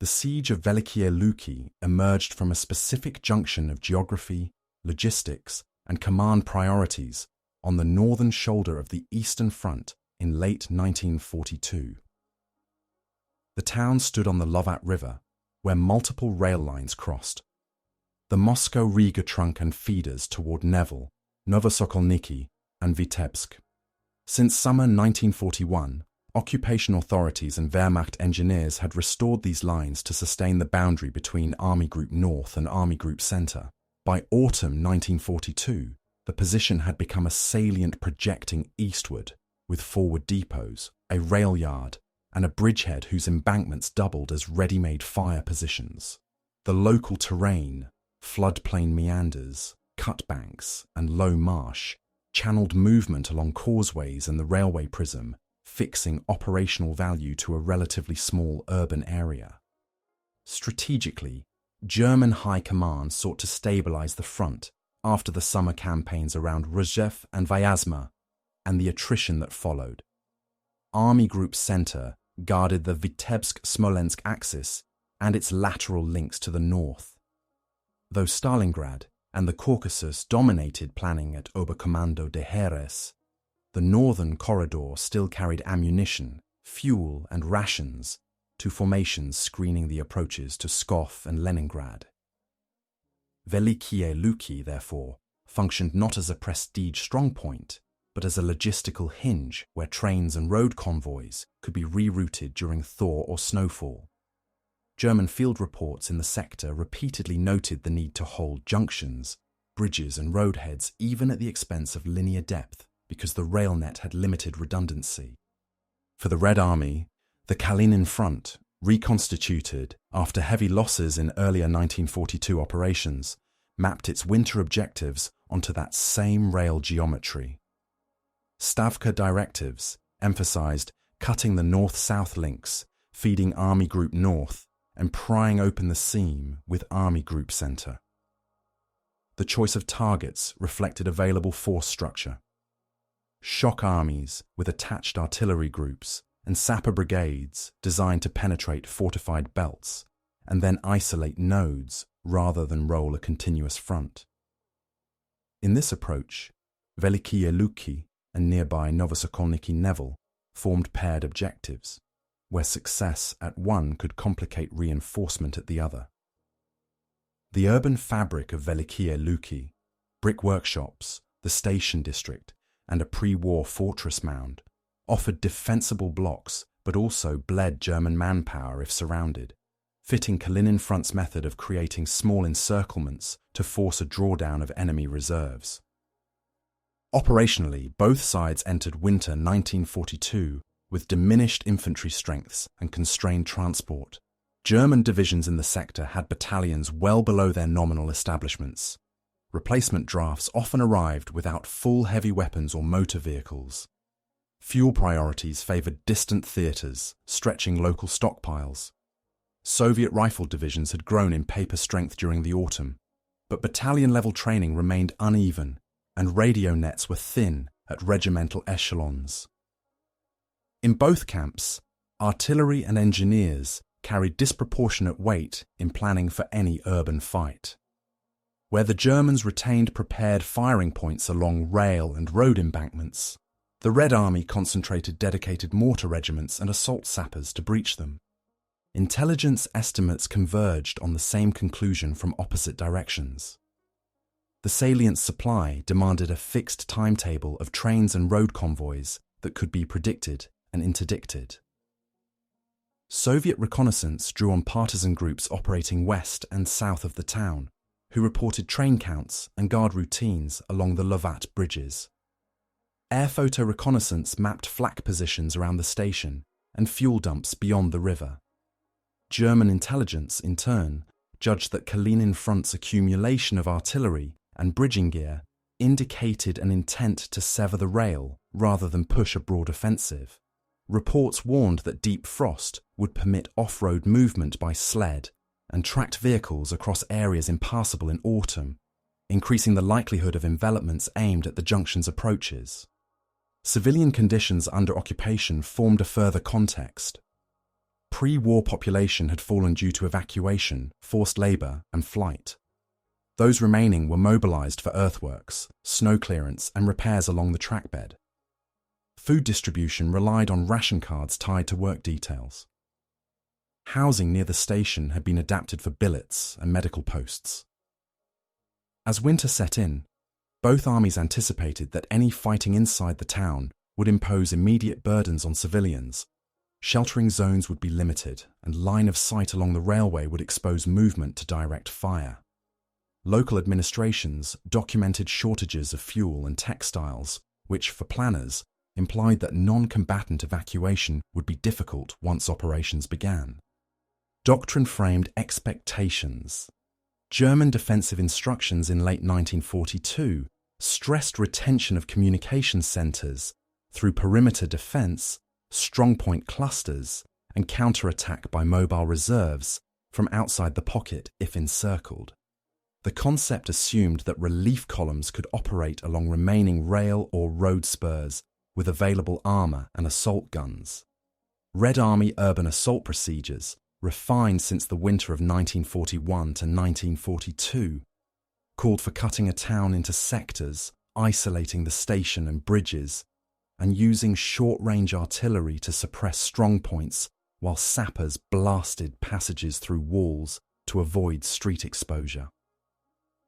The siege of Velikiye Luki emerged from a specific junction of geography, logistics, and command priorities on the northern shoulder of the Eastern Front in late 1942. The town stood on the Lovat River, where multiple rail lines crossed. The Moscow-Riga trunk and feeders toward Nevel, Novosokolniki, and Vitebsk. Since summer 1941, occupation authorities and Wehrmacht engineers had restored these lines to sustain the boundary between Army Group North and Army Group Center. By autumn 1942, the position had become a salient projecting eastward, with forward depots, a rail yard, and a bridgehead whose embankments doubled as ready-made fire positions. The local terrain, floodplain meanders, cutbanks, and low marsh, channeled movement along causeways and the railway prism, fixing operational value to a relatively small urban area. Strategically, German High Command sought to stabilize the front after the summer campaigns around Rzhev and Vyazma and the attrition that followed. Army Group Center guarded the Vitebsk-Smolensk axis and its lateral links to the north. Though Stalingrad and the Caucasus dominated planning at Oberkommando de Heeres, the northern corridor still carried ammunition, fuel, and rations to formations screening the approaches to Pskov and Leningrad. Velikiye Luki, therefore, functioned not as a prestige strongpoint, but as a logistical hinge where trains and road convoys could be rerouted during thaw or snowfall. German field reports in the sector repeatedly noted the need to hold junctions, bridges, and roadheads even at the expense of linear depth, because the rail net had limited redundancy. For the Red Army, the Kalinin Front, reconstituted after heavy losses in earlier 1942 operations, mapped its winter objectives onto that same rail geometry. Stavka directives emphasized cutting the north-south links, feeding Army Group North, and prying open the seam with Army Group Center. The choice of targets reflected available force structure. Shock armies with attached artillery groups and sapper brigades designed to penetrate fortified belts and then isolate nodes rather than roll a continuous front. In this approach, Velikiye Luki and nearby Novosokolniki Nevel formed paired objectives, where success at one could complicate reinforcement at the other. The urban fabric of Velikiye Luki, brick workshops, the station district, and a pre-war fortress mound, offered defensible blocks but also bled German manpower if surrounded, fitting Kalinin Front's method of creating small encirclements to force a drawdown of enemy reserves. Operationally, both sides entered winter 1942 with diminished infantry strengths and constrained transport. German divisions in the sector had battalions well below their nominal establishments. Replacement drafts often arrived without full heavy weapons or motor vehicles. Fuel priorities favored distant theaters, stretching local stockpiles. Soviet rifle divisions had grown in paper strength during the autumn, but battalion-level training remained uneven, and radio nets were thin at regimental echelons. In both camps, artillery and engineers carried disproportionate weight in planning for any urban fight. Where the Germans retained prepared firing points along rail and road embankments, the Red Army concentrated dedicated mortar regiments and assault sappers to breach them. Intelligence estimates converged on the same conclusion from opposite directions. The salient supply demanded a fixed timetable of trains and road convoys that could be predicted and interdicted. Soviet reconnaissance drew on partisan groups operating west and south of the town, who reported train counts and guard routines along the Lovat bridges. Air photo reconnaissance mapped flak positions around the station and fuel dumps beyond the river. German intelligence, in turn, judged that Kalinin Front's accumulation of artillery and bridging gear indicated an intent to sever the rail rather than push a broad offensive. Reports warned that deep frost would permit off-road movement by sled and tracked vehicles across areas impassable in autumn, increasing the likelihood of envelopments aimed at the junction's approaches. Civilian conditions under occupation formed a further context. Pre-war population had fallen due to evacuation, forced labor, and flight. Those remaining were mobilized for earthworks, snow clearance, and repairs along the trackbed. Food distribution relied on ration cards tied to work details. Housing near the station had been adapted for billets and medical posts. As winter set in, both armies anticipated that any fighting inside the town would impose immediate burdens on civilians. Sheltering zones would be limited, and line of sight along the railway would expose movement to direct fire. Local administrations documented shortages of fuel and textiles, which, for planners, implied that non-combatant evacuation would be difficult once operations began. Doctrine framed expectations. German defensive instructions in late 1942 stressed retention of communication centres through perimeter defence, strongpoint clusters, and counterattack by mobile reserves from outside the pocket if encircled. The concept assumed that relief columns could operate along remaining rail or road spurs with available armour and assault guns. Red Army urban assault procedures, refined since the winter of 1941 to 1942, called for cutting a town into sectors, isolating the station and bridges, and using short-range artillery to suppress strongpoints while sappers blasted passages through walls to avoid street exposure.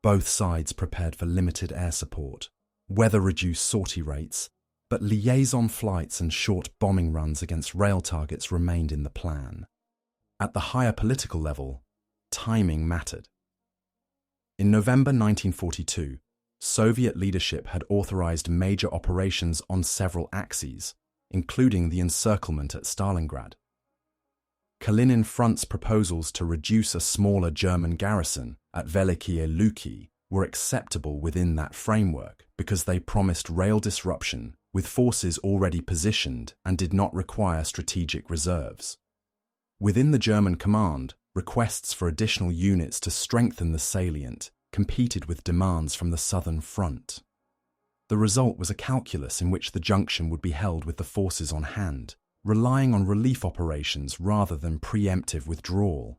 Both sides prepared for limited air support, weather-reduced sortie rates, but liaison flights and short bombing runs against rail targets remained in the plan. At the higher political level, timing mattered. In November 1942, Soviet leadership had authorized major operations on several axes, including the encirclement at Stalingrad. Kalinin Front's proposals to reduce a smaller German garrison at Velikiye Luki were acceptable within that framework because they promised rail disruption with forces already positioned and did not require strategic reserves. Within the German command, requests for additional units to strengthen the salient competed with demands from the Southern Front. The result was a calculus in which the junction would be held with the forces on hand, relying on relief operations rather than preemptive withdrawal.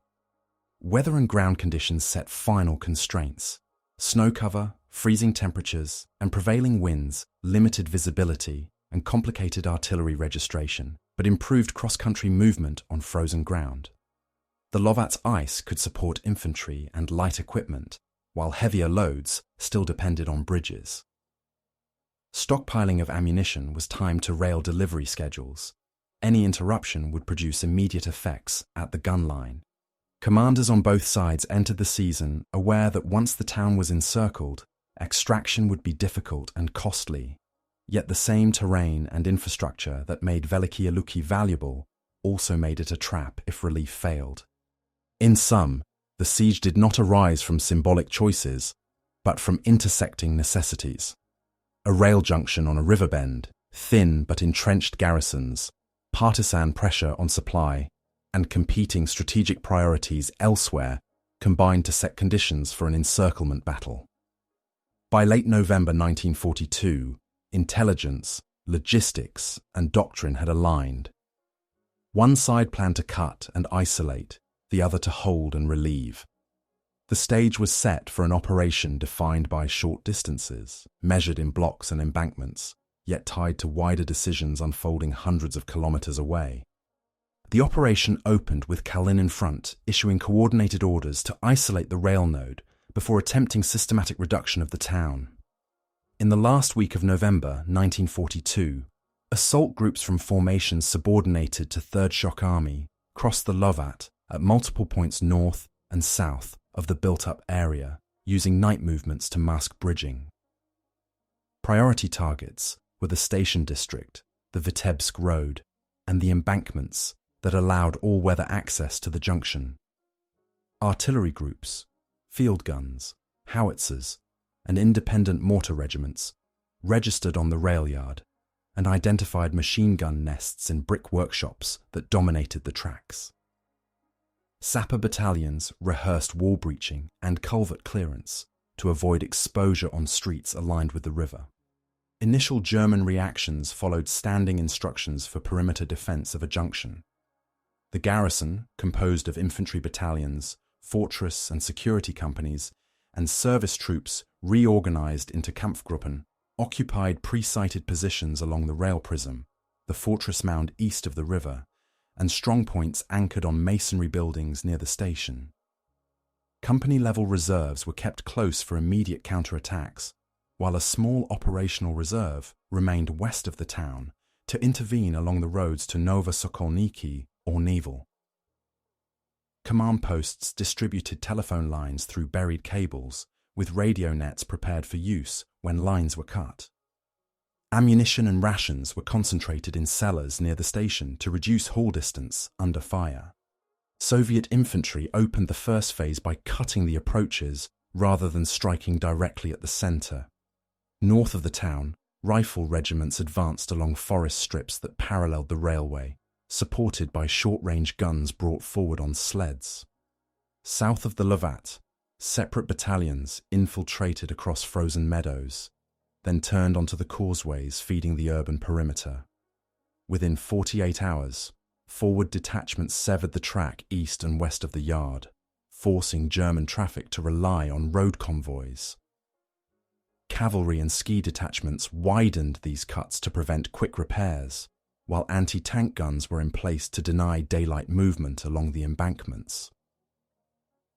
Weather and ground conditions set final constraints. Snow cover, freezing temperatures, and prevailing winds limited visibility and complicated artillery registration, but improved cross-country movement on frozen ground. The Lovat's ice could support infantry and light equipment, while heavier loads still depended on bridges. Stockpiling of ammunition was timed to rail delivery schedules. Any interruption would produce immediate effects at the gun line. Commanders on both sides entered the season aware that once the town was encircled, extraction would be difficult and costly. Yet the same terrain and infrastructure that made Velikiye Luki valuable also made it a trap if relief failed. In sum, the siege did not arise from symbolic choices, but from intersecting necessities. A rail junction on a river bend, thin but entrenched garrisons, partisan pressure on supply, and competing strategic priorities elsewhere combined to set conditions for an encirclement battle. By late November 1942, intelligence, logistics, and doctrine had aligned. One side planned to cut and isolate, the other to hold and relieve. The stage was set for an operation defined by short distances, measured in blocks and embankments, yet tied to wider decisions unfolding hundreds of kilometers away. The operation opened with Kalinin Front issuing coordinated orders to isolate the rail node before attempting systematic reduction of the town. In the last week of November 1942, assault groups from formations subordinated to 3rd Shock Army crossed the Lovat at multiple points north and south of the built-up area, using night movements to mask bridging. Priority targets were the station district, the Vitebsk Road, and the embankments that allowed all-weather access to the junction. Artillery groups, field guns, howitzers, and independent mortar regiments registered on the rail yard and identified machine gun nests in brick workshops that dominated the tracks. Sapper battalions rehearsed wall breaching and culvert clearance to avoid exposure on streets aligned with the river. Initial German reactions followed standing instructions for perimeter defense of a junction. The garrison, composed of infantry battalions, fortress and security companies, and service troops reorganized into Kampfgruppen, occupied pre-sighted positions along the rail prism, the fortress mound east of the river, and strongpoints anchored on masonry buildings near the station. Company-level reserves were kept close for immediate counterattacks, while a small operational reserve remained west of the town to intervene along the roads to Nova Sokolniki or Nevel. Command posts distributed telephone lines through buried cables, with radio nets prepared for use when lines were cut. Ammunition and rations were concentrated in cellars near the station to reduce haul distance under fire. Soviet infantry opened the first phase by cutting the approaches rather than striking directly at the center. North of the town, rifle regiments advanced along forest strips that paralleled the railway, supported by short-range guns brought forward on sleds. South of the Lovat, separate battalions infiltrated across frozen meadows, then turned onto the causeways feeding the urban perimeter. Within 48 hours, forward detachments severed the track east and west of the yard, forcing German traffic to rely on road convoys. Cavalry and ski detachments widened these cuts to prevent quick repairs, while anti-tank guns were in place to deny daylight movement along the embankments.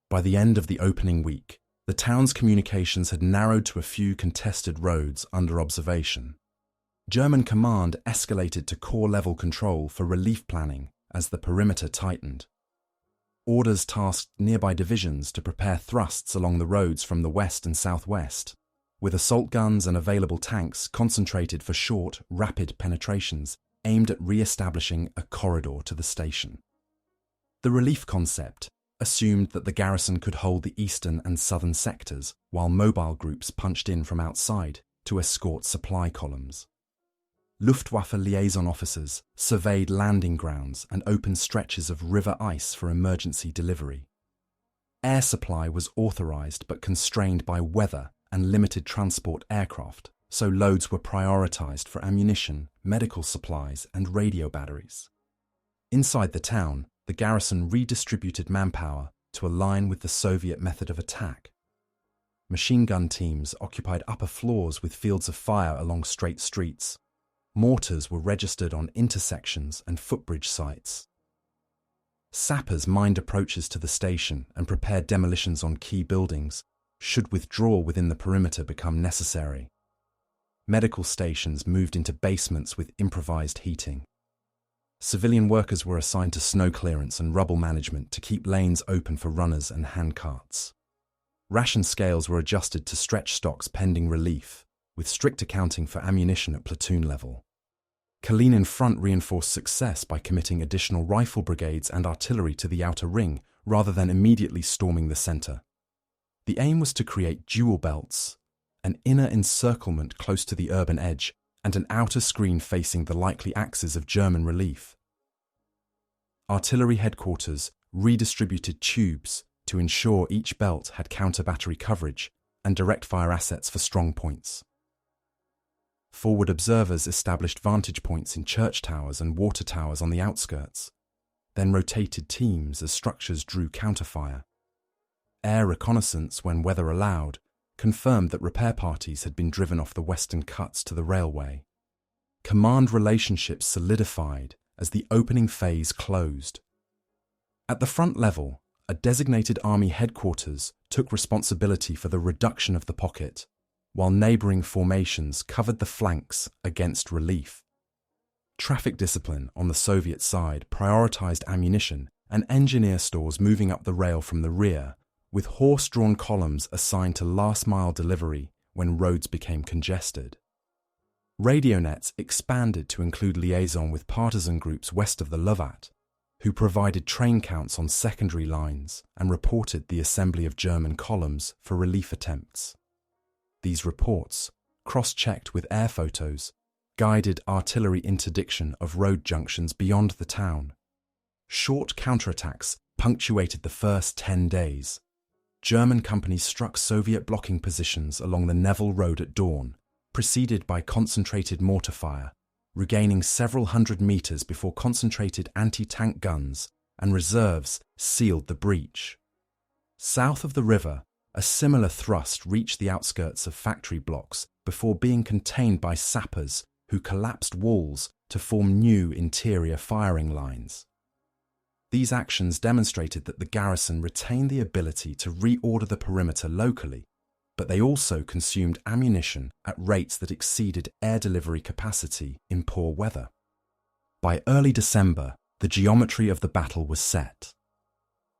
By the end of the opening week, the town's communications had narrowed to a few contested roads under observation. German command escalated to corps-level control for relief planning as the perimeter tightened. Orders tasked nearby divisions to prepare thrusts along the roads from the west and southwest, with assault guns and available tanks concentrated for short, rapid penetrations aimed at re-establishing a corridor to the station. The relief concept assumed that the garrison could hold the eastern and southern sectors while mobile groups punched in from outside to escort supply columns. Luftwaffe liaison officers surveyed landing grounds and opened stretches of river ice for emergency delivery. Air supply was authorized but constrained by weather and limited transport aircraft, so loads were prioritized for ammunition, medical supplies, and radio batteries. Inside the town, the garrison redistributed manpower to align with the Soviet method of attack. Machine gun teams occupied upper floors with fields of fire along straight streets. Mortars were registered on intersections and footbridge sites. Sappers mined approaches to the station and prepared demolitions on key buildings, should withdrawal within the perimeter become necessary. Medical stations moved into basements with improvised heating. Civilian workers were assigned to snow clearance and rubble management to keep lanes open for runners and handcarts. Ration scales were adjusted to stretch stocks pending relief, with strict accounting for ammunition at platoon level. Kalinin Front reinforced success by committing additional rifle brigades and artillery to the outer ring rather than immediately storming the center. The aim was to create dual belts, an inner encirclement close to the urban edge and an outer screen facing the likely axes of German relief. Artillery headquarters redistributed tubes to ensure each belt had counter-battery coverage and direct-fire assets for strong points. Forward observers established vantage points in church towers and water towers on the outskirts, then rotated teams as structures drew counterfire. Air reconnaissance, when weather allowed, confirmed that repair parties had been driven off the western cuts to the railway. Command relationships solidified as the opening phase closed. At the front level, a designated army headquarters took responsibility for the reduction of the pocket, while neighbouring formations covered the flanks against relief. Traffic discipline on the Soviet side prioritised ammunition and engineer stores moving up the rail from the rear, with horse-drawn columns assigned to last-mile delivery when roads became congested. Radio nets expanded to include liaison with partisan groups west of the Lovat, who provided train counts on secondary lines and reported the assembly of German columns for relief attempts. These reports, cross-checked with air photos, guided artillery interdiction of road junctions beyond the town. Short counterattacks punctuated the first 10 days. German companies struck Soviet blocking positions along the Nevel Road at dawn, preceded by concentrated mortar fire, regaining several hundred meters before concentrated anti-tank guns and reserves sealed the breach. South of the river, a similar thrust reached the outskirts of factory blocks before being contained by sappers who collapsed walls to form new interior firing lines. These actions demonstrated that the garrison retained the ability to reorder the perimeter locally, but they also consumed ammunition at rates that exceeded air delivery capacity in poor weather. By early December, the geometry of the battle was set.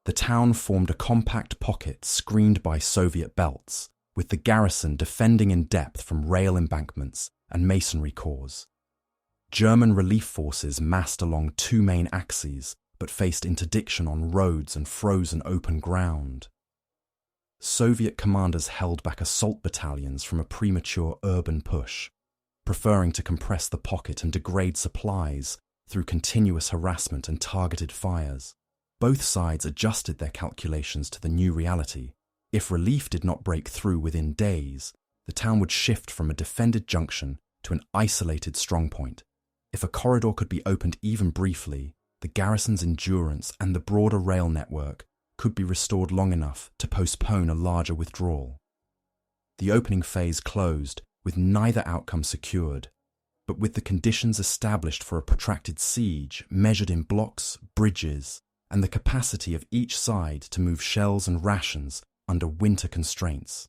The town formed a compact pocket screened by Soviet belts, with the garrison defending in depth from rail embankments and masonry cores. German relief forces massed along two main axes, but faced interdiction on roads and frozen open ground. Soviet commanders held back assault battalions from a premature urban push, preferring to compress the pocket and degrade supplies through continuous harassment and targeted fires. Both sides adjusted their calculations to the new reality. If relief did not break through within days, the town would shift from a defended junction to an isolated strongpoint. If a corridor could be opened even briefly, the garrison's endurance and the broader rail network could be restored long enough to postpone a larger withdrawal. The opening phase closed with neither outcome secured, but with the conditions established for a protracted siege measured in blocks, bridges, and the capacity of each side to move shells and rations under winter constraints.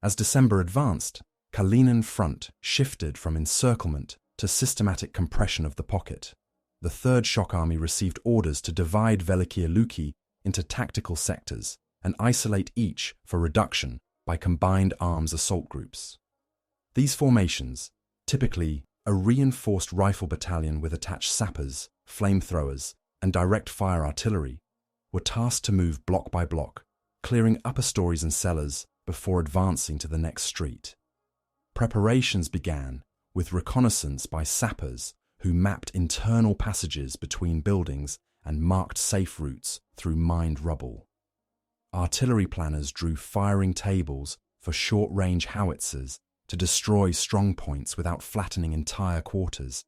As December advanced, Kalinin front shifted from encirclement to systematic compression of the pocket. The 3rd Shock Army received orders to divide Velikiye Luki into tactical sectors and isolate each for reduction by combined arms assault groups. These formations, typically a reinforced rifle battalion with attached sappers, flamethrowers, and direct fire artillery, were tasked to move block by block, clearing upper stories and cellars before advancing to the next street. Preparations began with reconnaissance by sappers who mapped internal passages between buildings and marked safe routes through mined rubble. Artillery planners drew firing tables for short-range howitzers to destroy strong points without flattening entire quarters,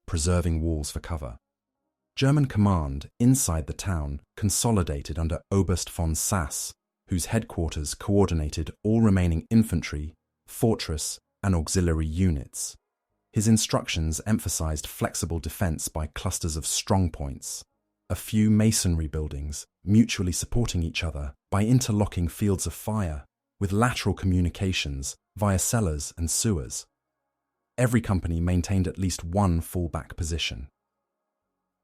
preserving walls for cover. German command inside the town consolidated under Oberst von Sass, whose headquarters coordinated all remaining infantry, fortress, and auxiliary units. His instructions emphasized flexible defense by clusters of strongpoints, a few masonry buildings mutually supporting each other by interlocking fields of fire with lateral communications via cellars and sewers. Every company maintained at least one fallback position.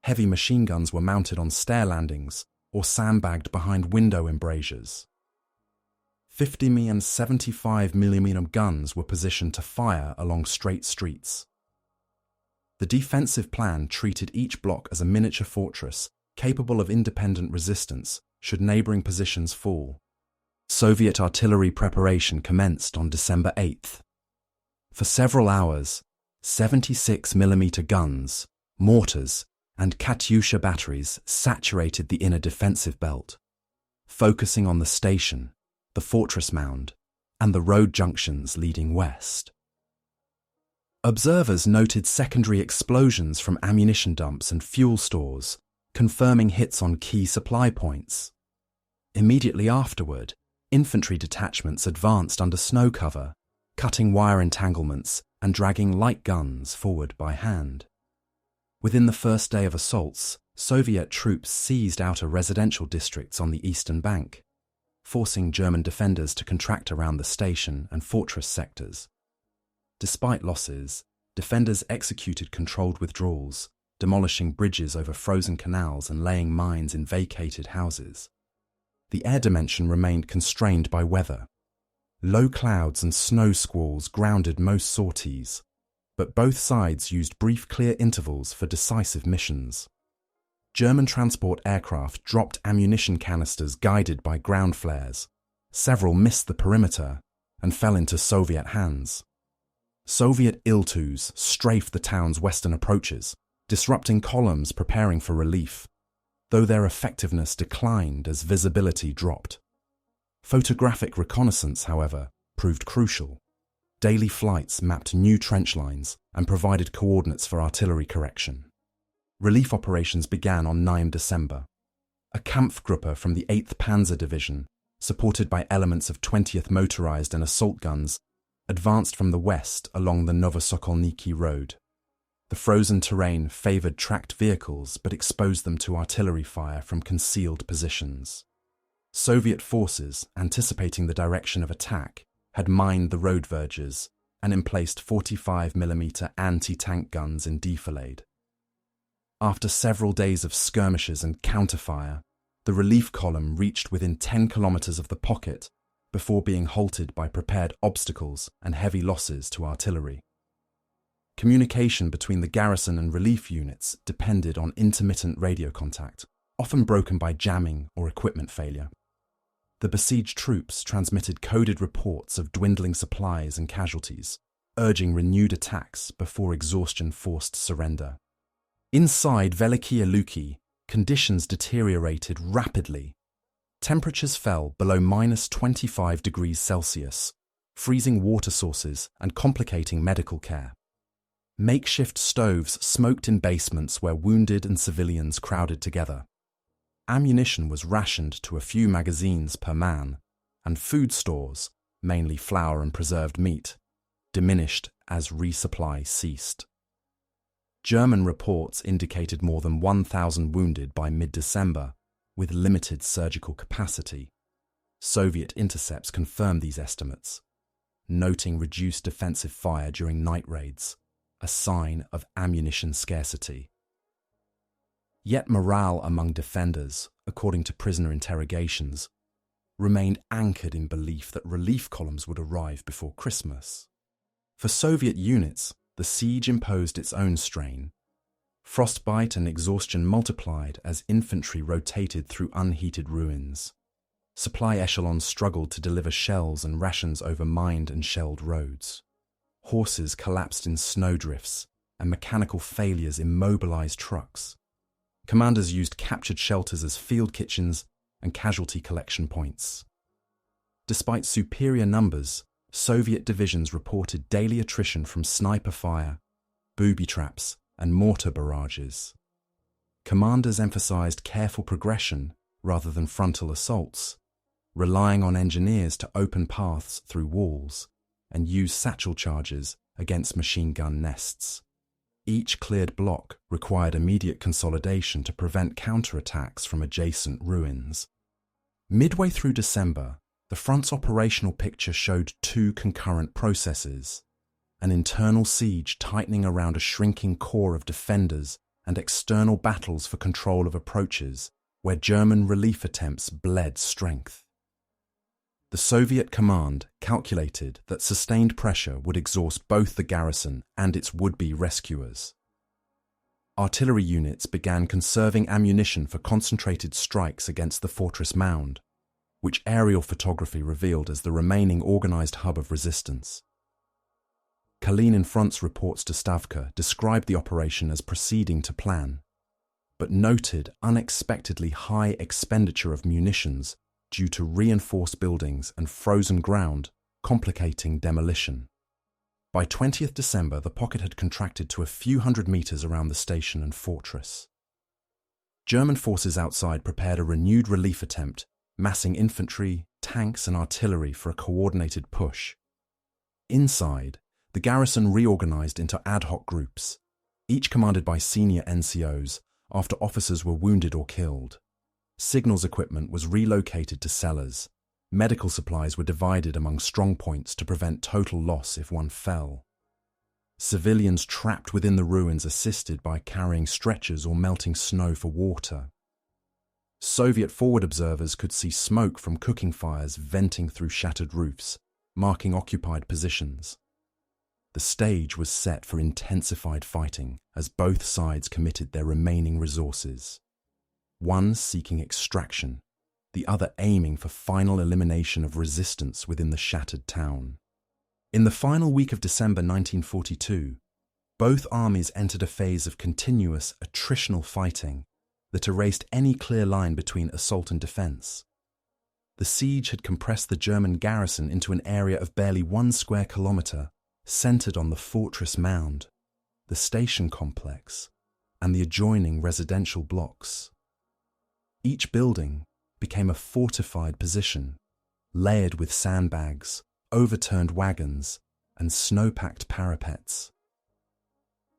Heavy machine guns were mounted on stair landings or sandbagged behind window embrasures. 50mm and 75mm guns were positioned to fire along straight streets. The defensive plan treated each block as a miniature fortress capable of independent resistance should neighboring positions fall. Soviet artillery preparation commenced on December 8th. For several hours, 76mm guns, mortars, and Katyusha batteries saturated the inner defensive belt, focusing on the station, the fortress mound, and the road junctions leading west. Observers noted secondary explosions from ammunition dumps and fuel stores, confirming hits on key supply points. Immediately afterward, infantry detachments advanced under snow cover, cutting wire entanglements and dragging light guns forward by hand. Within the first day of assaults, Soviet troops seized outer residential districts on the eastern bank, forcing German defenders to contract around the station and fortress sectors. Despite losses, defenders executed controlled withdrawals, demolishing bridges over frozen canals and laying mines in vacated houses. The air dimension remained constrained by weather. Low clouds and snow squalls grounded most sorties, but both sides used brief clear intervals for decisive missions. German transport aircraft dropped ammunition canisters guided by ground flares. Several missed the perimeter and fell into Soviet hands. Soviet Il-2s strafed the town's western approaches, disrupting columns preparing for relief, though their effectiveness declined as visibility dropped. Photographic reconnaissance, however, proved crucial. Daily flights mapped new trench lines and provided coordinates for artillery correction. Relief operations began on 9 December. A Kampfgruppe from the 8th Panzer Division, supported by elements of 20th Motorized and assault guns, advanced from the west along the Novosokolniki Road. The frozen terrain favoured tracked vehicles but exposed them to artillery fire from concealed positions. Soviet forces, anticipating the direction of attack, had mined the road verges and emplaced 45mm anti-tank guns in defilade. After several days of skirmishes and counterfire, the relief column reached within 10 kilometers of the pocket before being halted by prepared obstacles and heavy losses to artillery. Communication between the garrison and relief units depended on intermittent radio contact, often broken by jamming or equipment failure. The besieged troops transmitted coded reports of dwindling supplies and casualties, urging renewed attacks before exhaustion forced surrender. Inside Velikiye Luki, conditions deteriorated rapidly. Temperatures fell below -25 degrees Celsius, freezing water sources and complicating medical care. Makeshift stoves smoked in basements where wounded and civilians crowded together. Ammunition was rationed to a few magazines per man, and food stores, mainly flour and preserved meat, diminished as resupply ceased. German reports indicated more than 1,000 wounded by mid-December, with limited surgical capacity. Soviet intercepts confirmed these estimates, noting reduced defensive fire during night raids, a sign of ammunition scarcity. Yet morale among defenders, according to prisoner interrogations, remained anchored in belief that relief columns would arrive before Christmas. For Soviet units, the siege imposed its own strain. Frostbite and exhaustion multiplied as infantry rotated through unheated ruins. Supply echelons struggled to deliver shells and rations over mined and shelled roads. Horses collapsed in snowdrifts, and mechanical failures immobilized trucks. Commanders used captured shelters as field kitchens and casualty collection points. Despite superior numbers, Soviet divisions reported daily attrition from sniper fire, booby traps, and mortar barrages. Commanders emphasized careful progression rather than frontal assaults, relying on engineers to open paths through walls and use satchel charges against machine gun nests. Each cleared block required immediate consolidation to prevent counterattacks from adjacent ruins. Midway through December, the front's operational picture showed two concurrent processes: an internal siege tightening around a shrinking core of defenders and external battles for control of approaches, where German relief attempts bled strength. The Soviet command calculated that sustained pressure would exhaust both the garrison and its would-be rescuers. Artillery units began conserving ammunition for concentrated strikes against the fortress mound, which aerial photography revealed as the remaining organized hub of resistance. Kalinin Front's reports to Stavka described the operation as proceeding to plan, but noted unexpectedly high expenditure of munitions due to reinforced buildings and frozen ground, complicating demolition. By 20th December, the pocket had contracted to a few hundred meters around the station and fortress. German forces outside prepared a renewed relief attempt, massing infantry, tanks, and artillery for a coordinated push. Inside, the garrison reorganized into ad hoc groups, each commanded by senior NCOs after officers were wounded or killed. Signals equipment was relocated to cellars. Medical supplies were divided among strongpoints to prevent total loss if one fell. Civilians trapped within the ruins assisted by carrying stretchers or melting snow for water. Soviet forward observers could see smoke from cooking fires venting through shattered roofs, marking occupied positions. The stage was set for intensified fighting as both sides committed their remaining resources. One seeking extraction, the other aiming for final elimination of resistance within the shattered town. In the final week of December 1942, both armies entered a phase of continuous attritional fighting that erased any clear line between assault and defense. The siege had compressed the German garrison into an area of barely 1 square kilometer, centered on the fortress mound, the station complex, and the adjoining residential blocks. Each building became a fortified position, layered with sandbags, overturned wagons, and snow-packed parapets.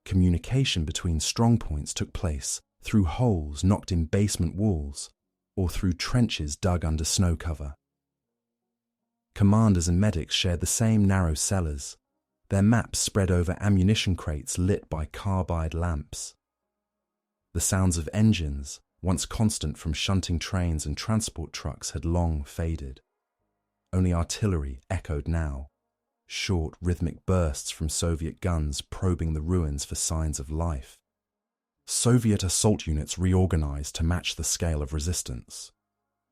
Communication between strongpoints took place through holes knocked in basement walls or through trenches dug under snow cover. Commanders and medics shared the same narrow cellars, their maps spread over ammunition crates lit by carbide lamps. The sounds of engines, once constant from shunting trains and transport trucks, had long faded. Only artillery echoed now, short rhythmic bursts from Soviet guns probing the ruins for signs of life. Soviet assault units reorganized to match the scale of resistance.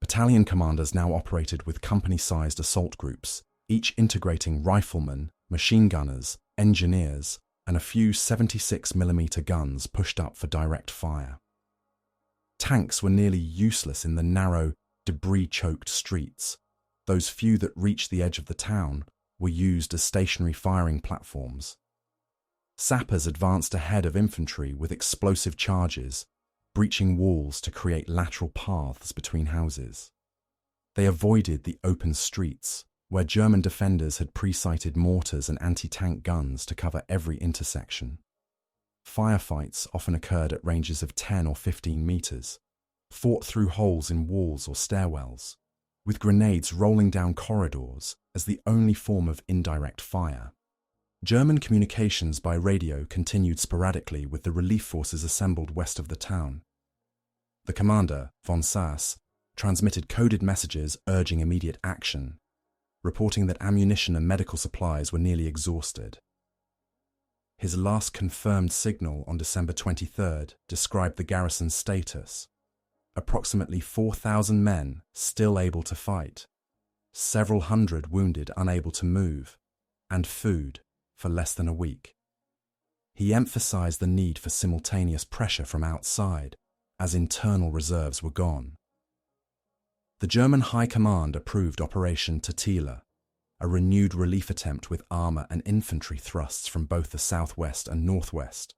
Battalion commanders now operated with company-sized assault groups, each integrating riflemen, machine gunners, engineers, and a few 76mm guns pushed up for direct fire. Tanks were nearly useless in the narrow, debris-choked streets. Those few that reached the edge of the town were used as stationary firing platforms. Sappers advanced ahead of infantry with explosive charges, breaching walls to create lateral paths between houses. They avoided the open streets, where German defenders had pre-sighted mortars and anti-tank guns to cover every intersection. Firefights often occurred at ranges of 10 or 15 meters, fought through holes in walls or stairwells, with grenades rolling down corridors as the only form of indirect fire. German communications by radio continued sporadically with the relief forces assembled west of the town. The commander, von Sass, transmitted coded messages urging immediate action, reporting that ammunition and medical supplies were nearly exhausted. His last confirmed signal on December 23rd described the garrison's status: approximately 4,000 men still able to fight, several hundred wounded unable to move, and food for less than a week. He emphasized the need for simultaneous pressure from outside, as internal reserves were gone. The German High Command approved Operation Totila, a renewed relief attempt with armour and infantry thrusts from both the southwest and northwest.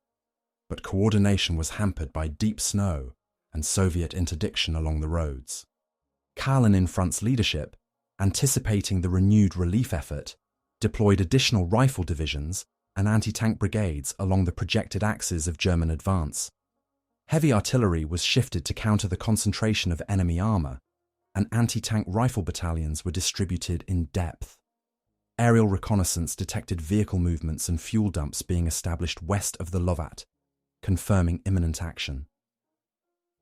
But coordination was hampered by deep snow and Soviet interdiction along the roads. Kalinin Front's leadership, anticipating the renewed relief effort, deployed additional rifle divisions and anti-tank brigades along the projected axes of German advance. Heavy artillery was shifted to counter the concentration of enemy armour, and anti-tank rifle battalions were distributed in depth. Aerial reconnaissance detected vehicle movements and fuel dumps being established west of the Lovat, confirming imminent action.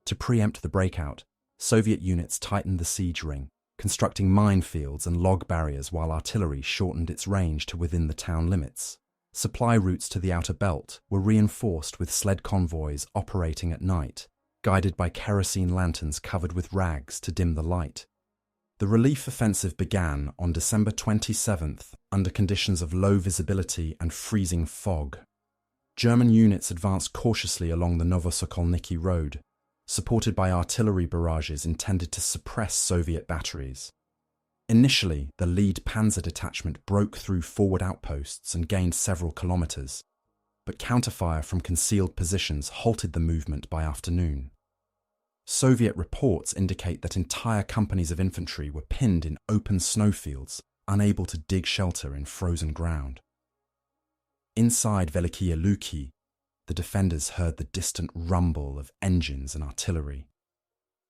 To preempt the breakout, Soviet units tightened the siege ring, constructing minefields and log barriers while artillery shortened its range to within the town limits. Supply routes to the outer belt were reinforced with sled convoys operating at night, guided by kerosene lanterns covered with rags to dim the light. The relief offensive began on December 27th under conditions of low visibility and freezing fog. German units advanced cautiously along the Novosokolniki road, supported by artillery barrages intended to suppress Soviet batteries. Initially, the lead panzer detachment broke through forward outposts and gained several kilometers, but counterfire from concealed positions halted the movement by afternoon. Soviet reports indicate that entire companies of infantry were pinned in open snowfields, unable to dig shelter in frozen ground. Inside Velikiye Luki, the defenders heard the distant rumble of engines and artillery,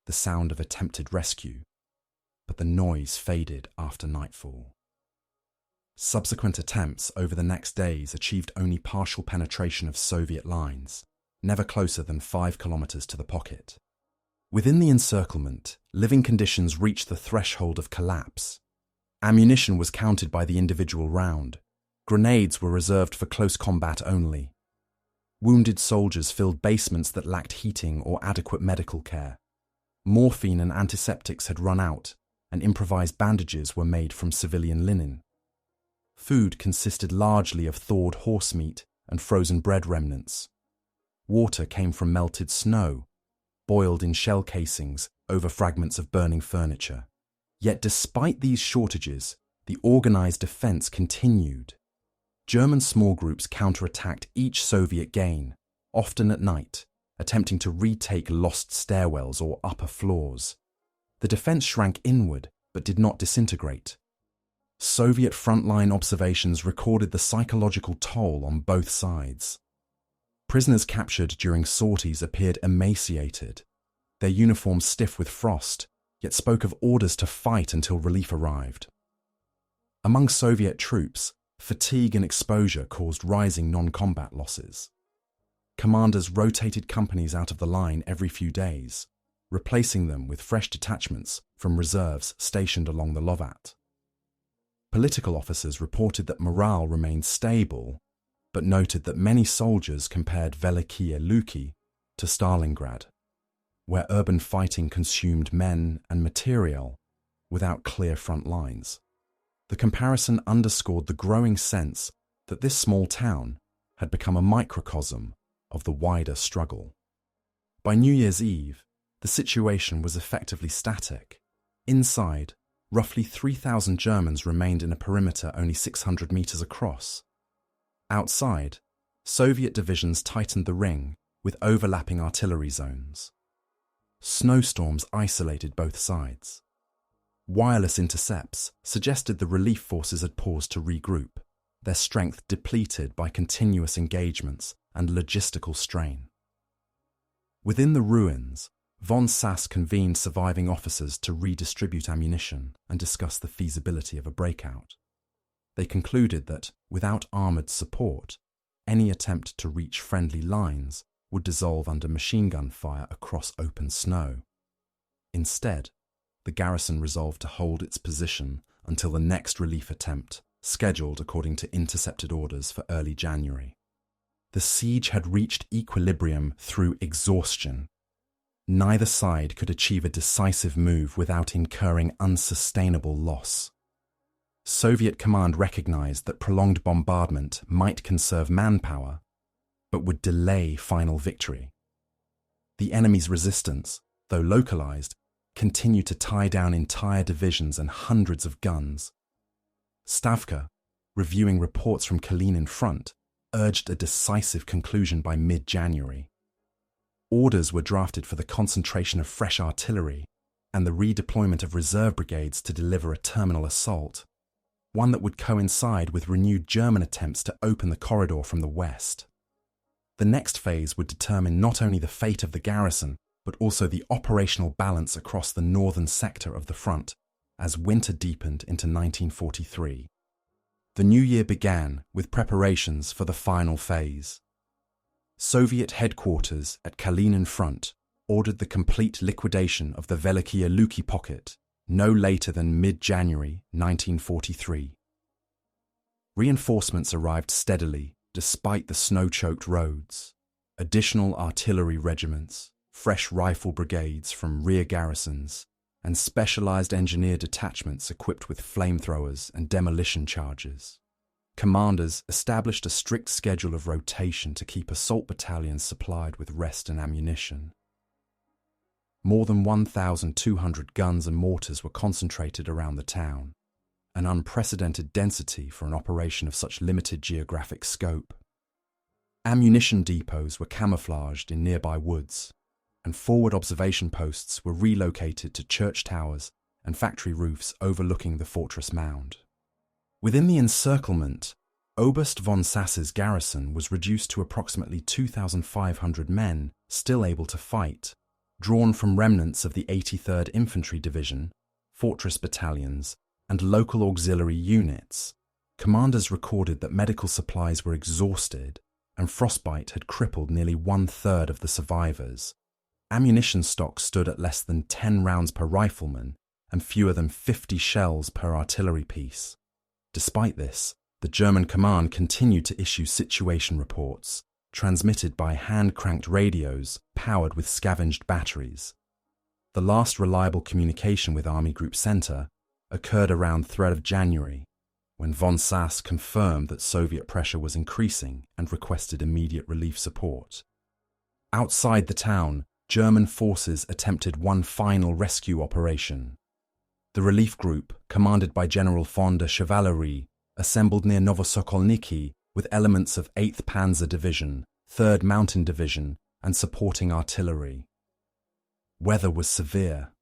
the sound of attempted rescue, but the noise faded after nightfall. Subsequent attempts over the next days achieved only partial penetration of Soviet lines, never closer than 5 kilometers to the pocket. Within the encirclement, living conditions reached the threshold of collapse. Ammunition was counted by the individual round. Grenades were reserved for close combat only. Wounded soldiers filled basements that lacked heating or adequate medical care. Morphine and antiseptics had run out, and improvised bandages were made from civilian linen. Food consisted largely of thawed horse meat and frozen bread remnants. Water came from melted snow, boiled in shell casings over fragments of burning furniture. Yet despite these shortages, the organized defense continued. German small groups counterattacked each Soviet gain, often at night, attempting to retake lost stairwells or upper floors. The defense shrank inward but did not disintegrate. Soviet frontline observations recorded the psychological toll on both sides. Prisoners captured during sorties appeared emaciated, their uniforms stiff with frost, yet spoke of orders to fight until relief arrived. Among Soviet troops, fatigue and exposure caused rising non-combat losses. Commanders rotated companies out of the line every few days, replacing them with fresh detachments from reserves stationed along the Lovat. Political officers reported that morale remained stable, but noted that many soldiers compared Velikiye Luki to Stalingrad, where urban fighting consumed men and material without clear front lines. The comparison underscored the growing sense that this small town had become a microcosm of the wider struggle. By New Year's Eve, the situation was effectively static. Inside, roughly 3,000 Germans remained in a perimeter only 600 meters across. Outside, Soviet divisions tightened the ring with overlapping artillery zones. Snowstorms isolated both sides. Wireless intercepts suggested the relief forces had paused to regroup, their strength depleted by continuous engagements and logistical strain. Within the ruins, von Sass convened surviving officers to redistribute ammunition and discuss the feasibility of a breakout. They concluded that, without armoured support, any attempt to reach friendly lines would dissolve under machine gun fire across open snow. Instead, the garrison resolved to hold its position until the next relief attempt, scheduled according to intercepted orders for early January. The siege had reached equilibrium through exhaustion. Neither side could achieve a decisive move without incurring unsustainable loss. Soviet command recognized that prolonged bombardment might conserve manpower, but would delay final victory. The enemy's resistance, though localized, continued to tie down entire divisions and hundreds of guns. Stavka, reviewing reports from Kalinin front, urged a decisive conclusion by mid-January. Orders were drafted for the concentration of fresh artillery and the redeployment of reserve brigades to deliver a terminal assault, one that would coincide with renewed German attempts to open the corridor from the west. The next phase would determine not only the fate of the garrison, but also the operational balance across the northern sector of the front as winter deepened into 1943. The new year began with preparations for the final phase. Soviet headquarters at Kalinin front ordered the complete liquidation of the Velikiye Luki pocket no later than mid-January 1943. Reinforcements arrived steadily despite the snow-choked roads. Additional artillery regiments, fresh rifle brigades from rear garrisons, and specialized engineer detachments equipped with flamethrowers and demolition charges. Commanders established a strict schedule of rotation to keep assault battalions supplied with rest and ammunition. More than 1,200 guns and mortars were concentrated around the town, an unprecedented density for an operation of such limited geographic scope. Ammunition depots were camouflaged in nearby woods, and forward observation posts were relocated to church towers and factory roofs overlooking the fortress mound. Within the encirclement, Oberst von Sass's garrison was reduced to approximately 2,500 men still able to fight, drawn from remnants of the 83rd Infantry Division, fortress battalions, and local auxiliary units. Commanders recorded that medical supplies were exhausted and frostbite had crippled nearly one-third of the survivors. Ammunition stock stood at less than 10 rounds per rifleman and fewer than 50 shells per artillery piece. Despite this, the German command continued to issue situation reports, transmitted by hand-cranked radios powered with scavenged batteries. The last reliable communication with Army Group Center occurred around 3rd of January, when von Sass confirmed that Soviet pressure was increasing and requested immediate relief support. Outside the town, German forces attempted one final rescue operation. The relief group, commanded by General von der Chevalerie, assembled near Novosokolniki with elements of 8th Panzer Division, 3rd Mountain Division, and supporting artillery. Weather was severe.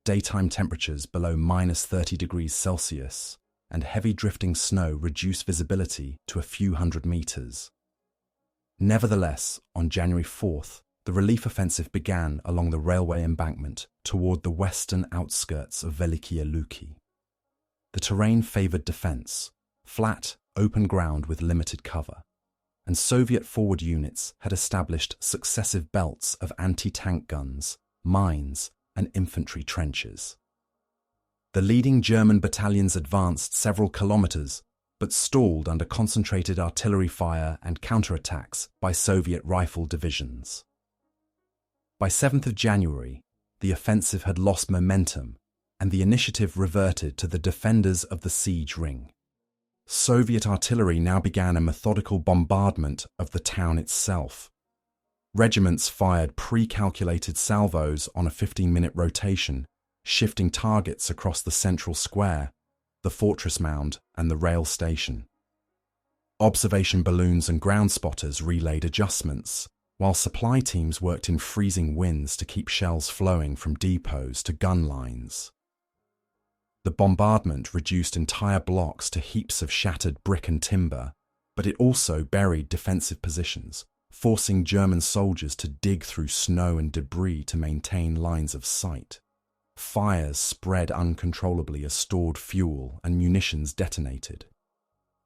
Daytime temperatures below -30°C and heavy drifting snow reduced visibility to a few hundred meters. Nevertheless, on January 4th, the relief offensive began along the railway embankment toward the western outskirts of Velikiye Luki. The terrain favored defense, flat, open ground with limited cover, and Soviet forward units had established successive belts of anti-tank guns, mines, and infantry trenches. The leading German battalions advanced several kilometers, but stalled under concentrated artillery fire and counterattacks by Soviet rifle divisions. By 7th of January, the offensive had lost momentum, and the initiative reverted to the defenders of the siege ring. Soviet artillery now began a methodical bombardment of the town itself. Regiments fired pre-calculated salvos on a 15-minute rotation, shifting targets across the central square, the fortress mound, and the rail station. Observation balloons and ground spotters relayed adjustments, while supply teams worked in freezing winds to keep shells flowing from depots to gun lines. The bombardment reduced entire blocks to heaps of shattered brick and timber, but it also buried defensive positions, forcing German soldiers to dig through snow and debris to maintain lines of sight. Fires spread uncontrollably as stored fuel and munitions detonated.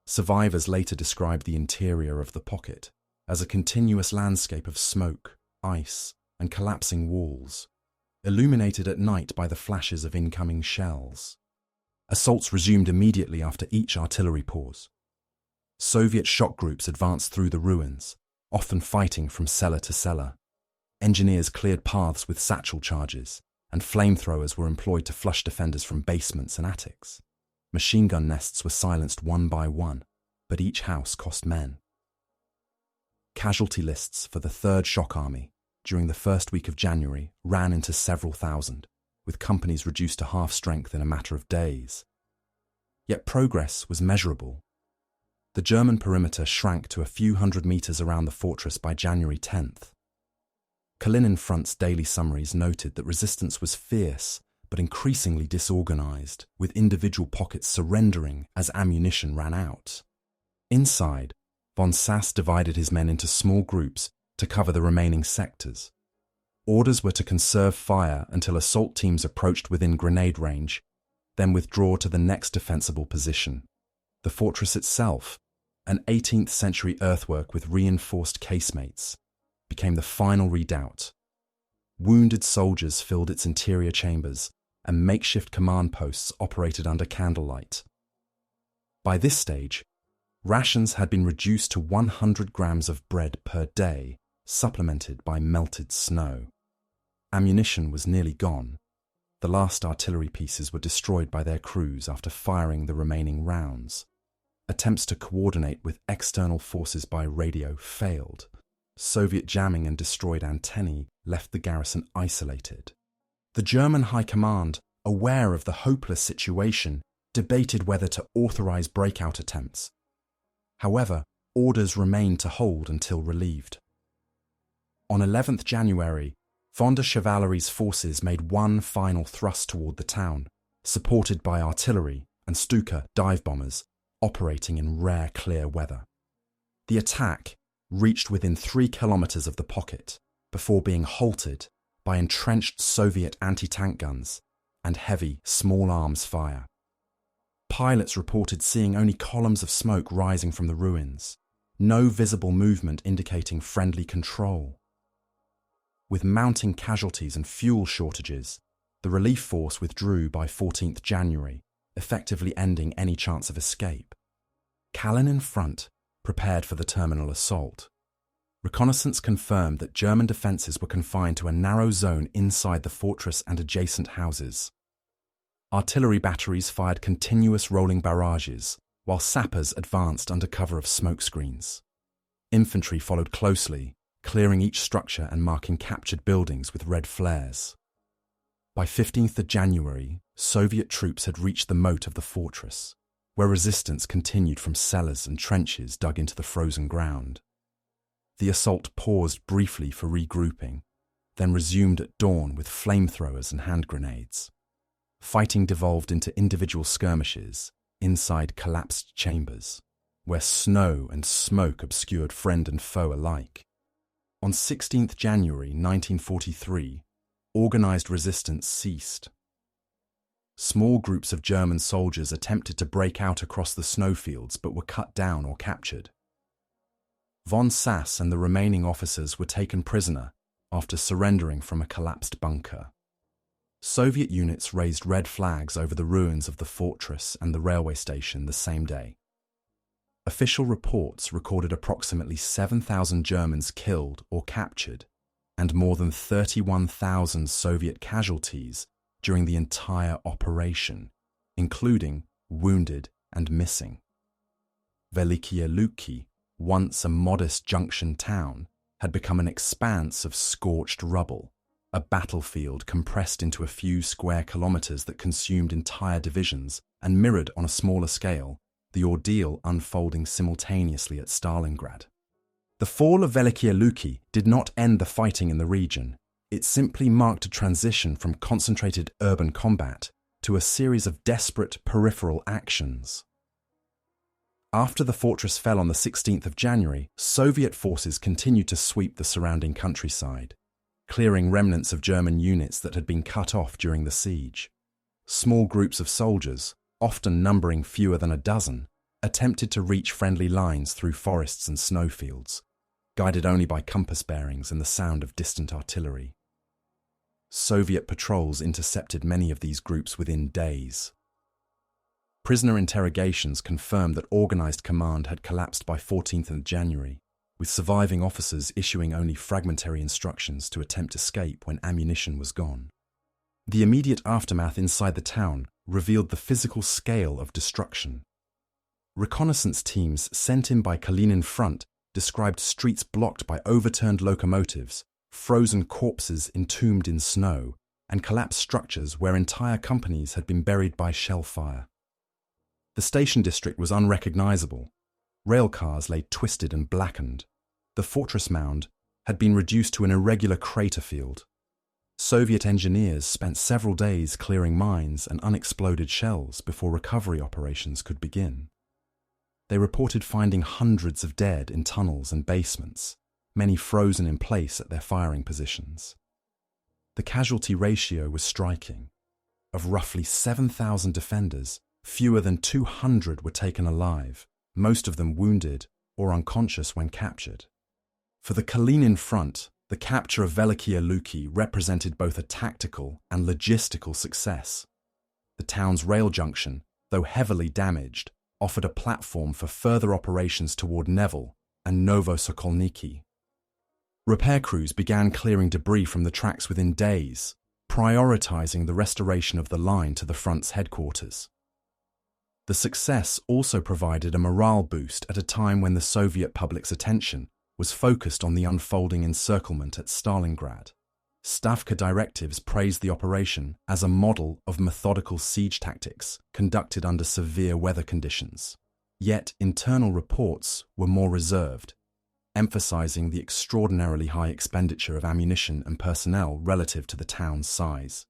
Survivors later described the interior of the pocket as a continuous landscape of smoke, ice, and collapsing walls, illuminated at night by the flashes of incoming shells. Assaults resumed immediately after each artillery pause. Soviet shock groups advanced through the ruins, often fighting from cellar to cellar. Engineers cleared paths with satchel charges, and flamethrowers were employed to flush defenders from basements and attics. Machine gun nests were silenced one by one, but each house cost men. Casualty lists for the 3rd Shock Army during the first week of January ran into several thousand, with companies reduced to half strength in a matter of days. Yet progress was measurable. The German perimeter shrank to a few hundred meters around the fortress by January 10th. Kalinin Front's daily summaries noted that resistance was fierce but increasingly disorganized, with individual pockets surrendering as ammunition ran out. Inside, von Sass divided his men into small groups to cover the remaining sectors. Orders were to conserve fire until assault teams approached within grenade range, then withdraw to the next defensible position. The fortress itself, an 18th century earthwork with reinforced casemates, became the final redoubt. Wounded soldiers filled its interior chambers, and makeshift command posts operated under candlelight. By this stage, rations had been reduced to 100 grams of bread per day, supplemented by melted snow. Ammunition was nearly gone. The last artillery pieces were destroyed by their crews after firing the remaining rounds. Attempts to coordinate with external forces by radio failed. Soviet jamming and destroyed antennae left the garrison isolated. The German High Command, aware of the hopeless situation, debated whether to authorize breakout attempts. However, orders remained to hold until relieved. On 11th January, von der Chevalery's forces made one final thrust toward the town, supported by artillery and Stuka dive bombers operating in rare clear weather. The attack reached within 3 kilometers of the pocket before being halted by entrenched Soviet anti-tank guns and heavy small arms fire. Pilots reported seeing only columns of smoke rising from the ruins, no visible movement indicating friendly control. With mounting casualties and fuel shortages, the relief force withdrew by 14th January, effectively ending any chance of escape. Kalinin Front prepared for the terminal assault. Reconnaissance confirmed that German defences were confined to a narrow zone inside the fortress and adjacent houses. Artillery batteries fired continuous rolling barrages, while sappers advanced under cover of smoke screens. Infantry followed closely, clearing each structure and marking captured buildings with red flares. By 15th of January, Soviet troops had reached the moat of the fortress, where resistance continued from cellars and trenches dug into the frozen ground. The assault paused briefly for regrouping, then resumed at dawn with flamethrowers and hand grenades. Fighting devolved into individual skirmishes inside collapsed chambers, where snow and smoke obscured friend and foe alike. On 16th January 1943, organized resistance ceased. Small groups of German soldiers attempted to break out across the snowfields but were cut down or captured. Von Sass and the remaining officers were taken prisoner after surrendering from a collapsed bunker. Soviet units raised red flags over the ruins of the fortress and the railway station the same day. Official reports recorded approximately 7,000 Germans killed or captured and more than 31,000 Soviet casualties during the entire operation, including wounded and missing. Velikiye Luki, once a modest junction town, had become an expanse of scorched rubble, a battlefield compressed into a few square kilometers that consumed entire divisions and mirrored on a smaller scale the ordeal unfolding simultaneously at Stalingrad. The fall of Velikiye Luki did not end the fighting in the region. It simply marked a transition from concentrated urban combat to a series of desperate peripheral actions. After the fortress fell on the 16th of January, Soviet forces continued to sweep the surrounding countryside, clearing remnants of German units that had been cut off during the siege. Small groups of soldiers, often numbering fewer than a dozen, attempted to reach friendly lines through forests and snowfields, guided only by compass bearings and the sound of distant artillery. Soviet patrols intercepted many of these groups within days. Prisoner interrogations confirmed that organized command had collapsed by 14th of January, with surviving officers issuing only fragmentary instructions to attempt escape when ammunition was gone. The immediate aftermath inside the town revealed the physical scale of destruction. Reconnaissance teams sent in by Kalinin Front described streets blocked by overturned locomotives, frozen corpses entombed in snow, and collapsed structures where entire companies had been buried by shell fire. The station district was unrecognizable. Rail cars lay twisted and blackened. The fortress mound had been reduced to an irregular crater field. Soviet engineers spent several days clearing mines and unexploded shells before recovery operations could begin. They reported finding hundreds of dead in tunnels and basements, many frozen in place at their firing positions. The casualty ratio was striking. Of roughly 7,000 defenders, fewer than 200 were taken alive, most of them wounded or unconscious when captured. For the Kalinin Front, the capture of Velikiye Luki represented both a tactical and logistical success. The town's rail junction, though heavily damaged, offered a platform for further operations toward Nevel and Novosokolniki. Repair crews began clearing debris from the tracks within days, prioritizing the restoration of the line to the front's headquarters. The success also provided a morale boost at a time when the Soviet public's attention was focused on the unfolding encirclement at Stalingrad. Stavka directives praised the operation as a model of methodical siege tactics conducted under severe weather conditions. Yet internal reports were more reserved, emphasizing the extraordinarily high expenditure of ammunition and personnel relative to the town's size.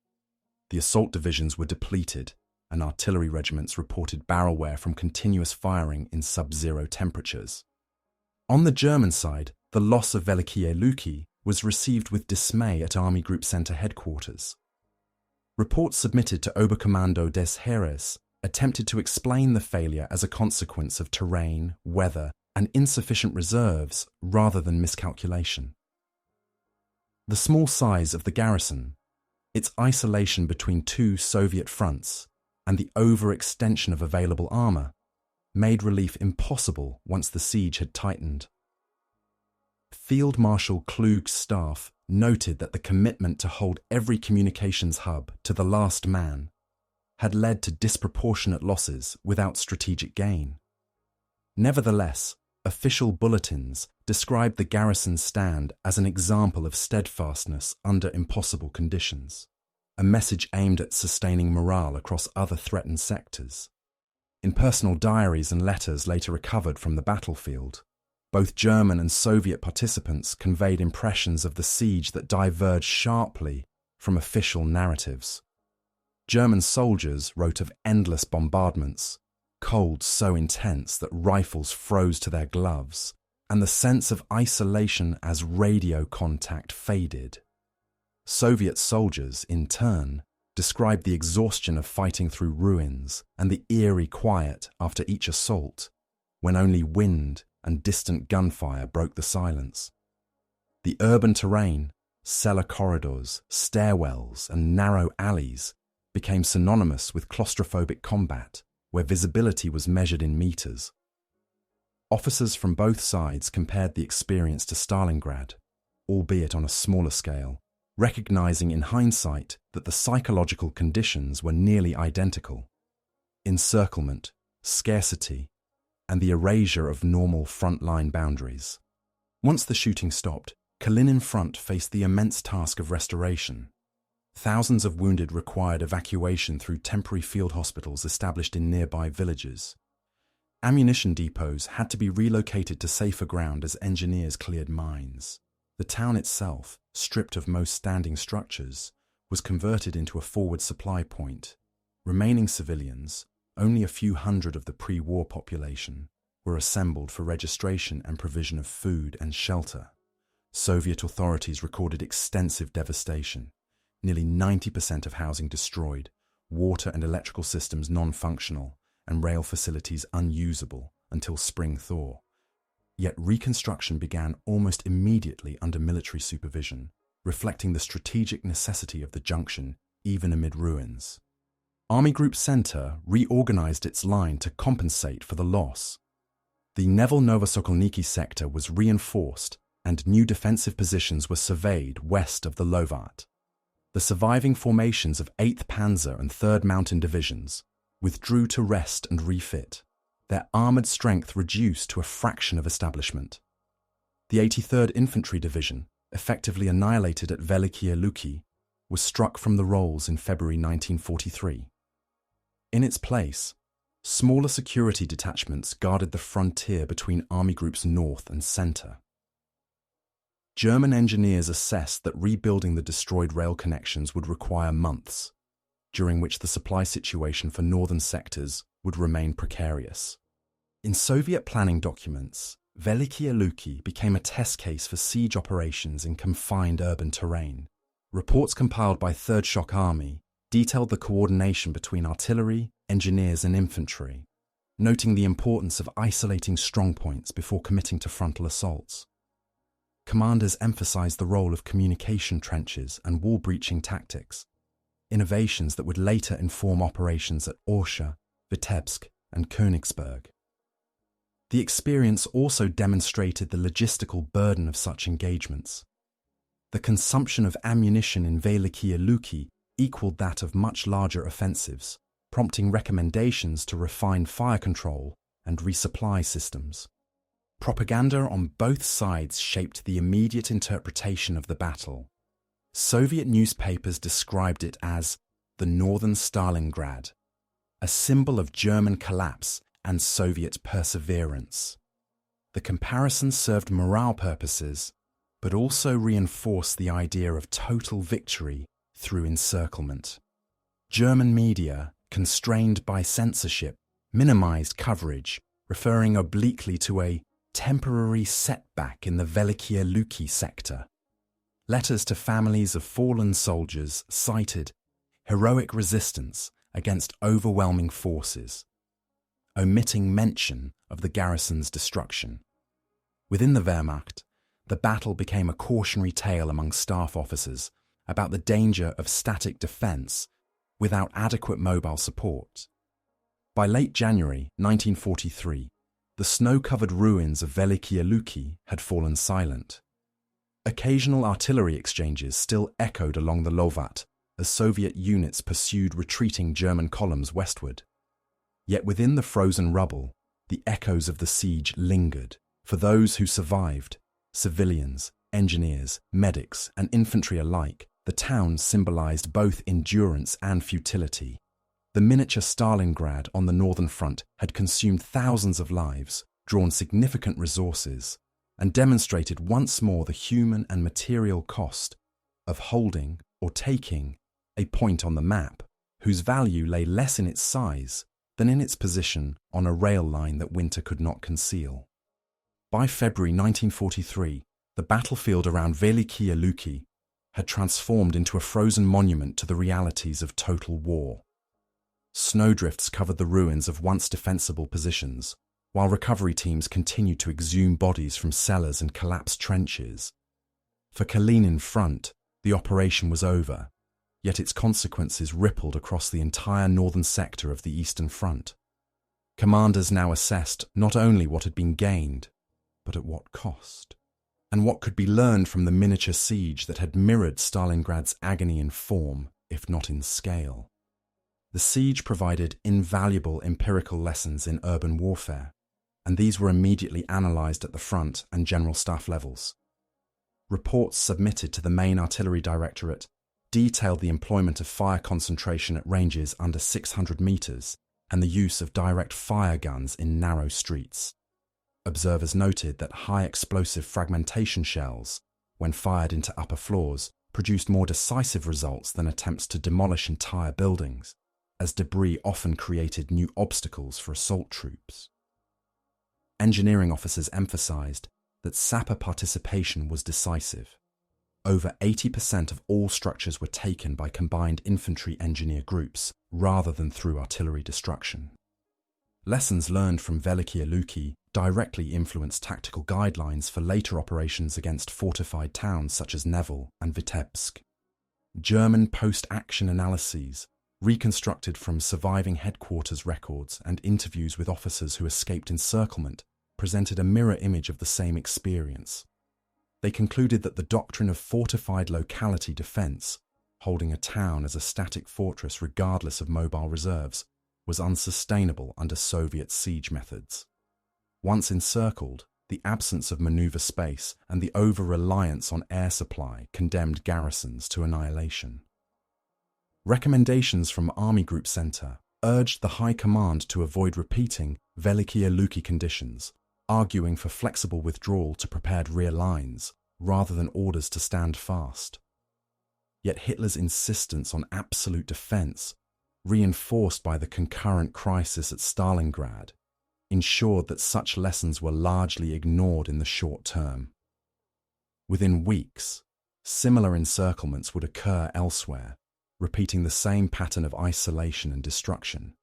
The assault divisions were depleted, and artillery regiments reported barrel wear from continuous firing in sub-zero temperatures. On the German side, the loss of Velikiye Luki was received with dismay at Army Group Center headquarters. Reports submitted to Oberkommando des Heeres attempted to explain the failure as a consequence of terrain, weather, and insufficient reserves rather than miscalculation. The small size of the garrison, its isolation between two Soviet fronts, and the overextension of available armor made relief impossible once the siege had tightened. Field Marshal Klug's staff noted that the commitment to hold every communications hub to the last man had led to disproportionate losses without strategic gain. Nevertheless, official bulletins described the garrison's stand as an example of steadfastness under impossible conditions, a message aimed at sustaining morale across other threatened sectors. In personal diaries and letters later recovered from the battlefield, Both German and Soviet participants conveyed impressions of the siege that diverged sharply from official narratives. German soldiers wrote of endless bombardments, cold so intense that rifles froze to their gloves, and the sense of isolation as radio contact faded. Soviet soldiers, in turn, described the exhaustion of fighting through ruins and the eerie quiet after each assault, when only wind and distant gunfire broke the silence. The urban terrain, cellar corridors, stairwells, and narrow alleys became synonymous with claustrophobic combat, where visibility was measured in meters. Officers from both sides compared the experience to Stalingrad, albeit on a smaller scale, recognizing in hindsight that the psychological conditions were nearly identical: encirclement, scarcity, and the erasure of normal front-line boundaries. Once the shooting stopped, Kalinin Front faced the immense task of restoration. Thousands of wounded required evacuation through temporary field hospitals established in nearby villages. Ammunition depots had to be relocated to safer ground as engineers cleared mines. The town itself, stripped of most standing structures, was converted into a forward supply point. Remaining civilians, only a few hundred of the pre-war population, were assembled for registration and provision of food and shelter. Soviet authorities recorded extensive devastation, nearly 90% of housing destroyed, water and electrical systems non-functional, and rail facilities unusable until spring thaw. Yet Reconstruction began almost immediately under military supervision, reflecting the strategic necessity of the junction even amid ruins. Army Group Center reorganized its line to compensate for the loss. The Nevel-Novosokolniki sector was reinforced and new defensive positions were surveyed west of the Lovat. The surviving formations of 8th Panzer and 3rd Mountain Divisions withdrew to rest and refit, their armoured strength reduced to a fraction of establishment. The 83rd Infantry Division, effectively annihilated at Velikiye Luki, was struck from the rolls in February 1943. In its place, smaller security detachments guarded the frontier between Army Groups North and Centre. German engineers assessed that rebuilding the destroyed rail connections would require months, during which the supply situation for northern sectors would remain precarious. In Soviet planning documents, Velikiye Luki became a test case for siege operations in confined urban terrain. Reports compiled by 3rd Shock Army detailed the coordination between artillery, engineers and infantry, noting the importance of isolating strongpoints before committing to frontal assaults. Commanders emphasized the role of communication trenches and wall-breaching tactics, innovations that would later inform operations at Orsha, Vitebsk and Königsberg. The experience also demonstrated the logistical burden of such engagements. The consumption of ammunition in Velikiye Luki equaled that of much larger offensives, prompting recommendations to refine fire control and resupply systems. Propaganda on both sides shaped the immediate interpretation of the battle. Soviet newspapers described it as the Northern Stalingrad, a symbol of German collapse and Soviet perseverance. The comparison served morale purposes, but also reinforced the idea of total victory through encirclement. German media, constrained by censorship, minimized coverage, referring obliquely to a temporary setback in the Velikiye Luki sector. Letters to families of fallen soldiers cited heroic resistance against overwhelming forces, omitting mention of the garrison's destruction. Within the Wehrmacht, the battle became a cautionary tale among staff officers about the danger of static defense without adequate mobile support. By late January 1943, the snow-covered ruins of Velikiye Luki had fallen silent. Occasional artillery exchanges still echoed along the Lovat as Soviet units pursued retreating German columns westward. Yet within the frozen rubble, the echoes of the siege lingered. For those who survived, civilians, engineers, medics, and infantry alike, the town symbolized both endurance and futility. The miniature Stalingrad on the northern front had consumed thousands of lives, drawn significant resources, and demonstrated once more the human and material cost of holding or taking a point on the map whose value lay less in its size than in its position on a rail line that winter could not conceal. By February 1943, the battlefield around Velikiye Luki had transformed into a frozen monument to the realities of total war. Snowdrifts covered the ruins of once defensible positions, while recovery teams continued to exhume bodies from cellars and collapsed trenches. For Kalinin Front, the operation was over, yet its consequences rippled across the entire northern sector of the Eastern Front. Commanders now assessed not only what had been gained, but at what cost, and what could be learned from the miniature siege that had mirrored Stalingrad's agony in form, if not in scale. The siege provided invaluable empirical lessons in urban warfare, and these were immediately analysed at the front and general staff levels. Reports submitted to the main artillery directorate detailed the employment of fire concentration at ranges under 600 metres and the use of direct fire guns in narrow streets. Observers noted that high explosive fragmentation shells, when fired into upper floors, produced more decisive results than attempts to demolish entire buildings, as debris often created new obstacles for assault troops. Engineering officers emphasised that sapper participation was decisive. Over 80% of all structures were taken by combined infantry engineer groups rather than through artillery destruction. Lessons learned from Velikiye Luki directly influenced tactical guidelines for later operations against fortified towns such as Nevel and Vitebsk. German post-action analyses, reconstructed from surviving headquarters records and interviews with officers who escaped encirclement, presented a mirror image of the same experience. They concluded that the doctrine of fortified locality defense, holding a town as a static fortress regardless of mobile reserves, was unsustainable under Soviet siege methods. Once encircled, the absence of maneuver space and the over-reliance on air supply condemned garrisons to annihilation. Recommendations from Army Group Center urged the High Command to avoid repeating Velikiye Luki conditions, arguing for flexible withdrawal to prepared rear lines rather than orders to stand fast. Yet Hitler's insistence on absolute defense, reinforced by the concurrent crisis at Stalingrad, ensured that such lessons were largely ignored in the short term. Within weeks, similar encirclements would occur elsewhere, repeating the same pattern of isolation and destruction.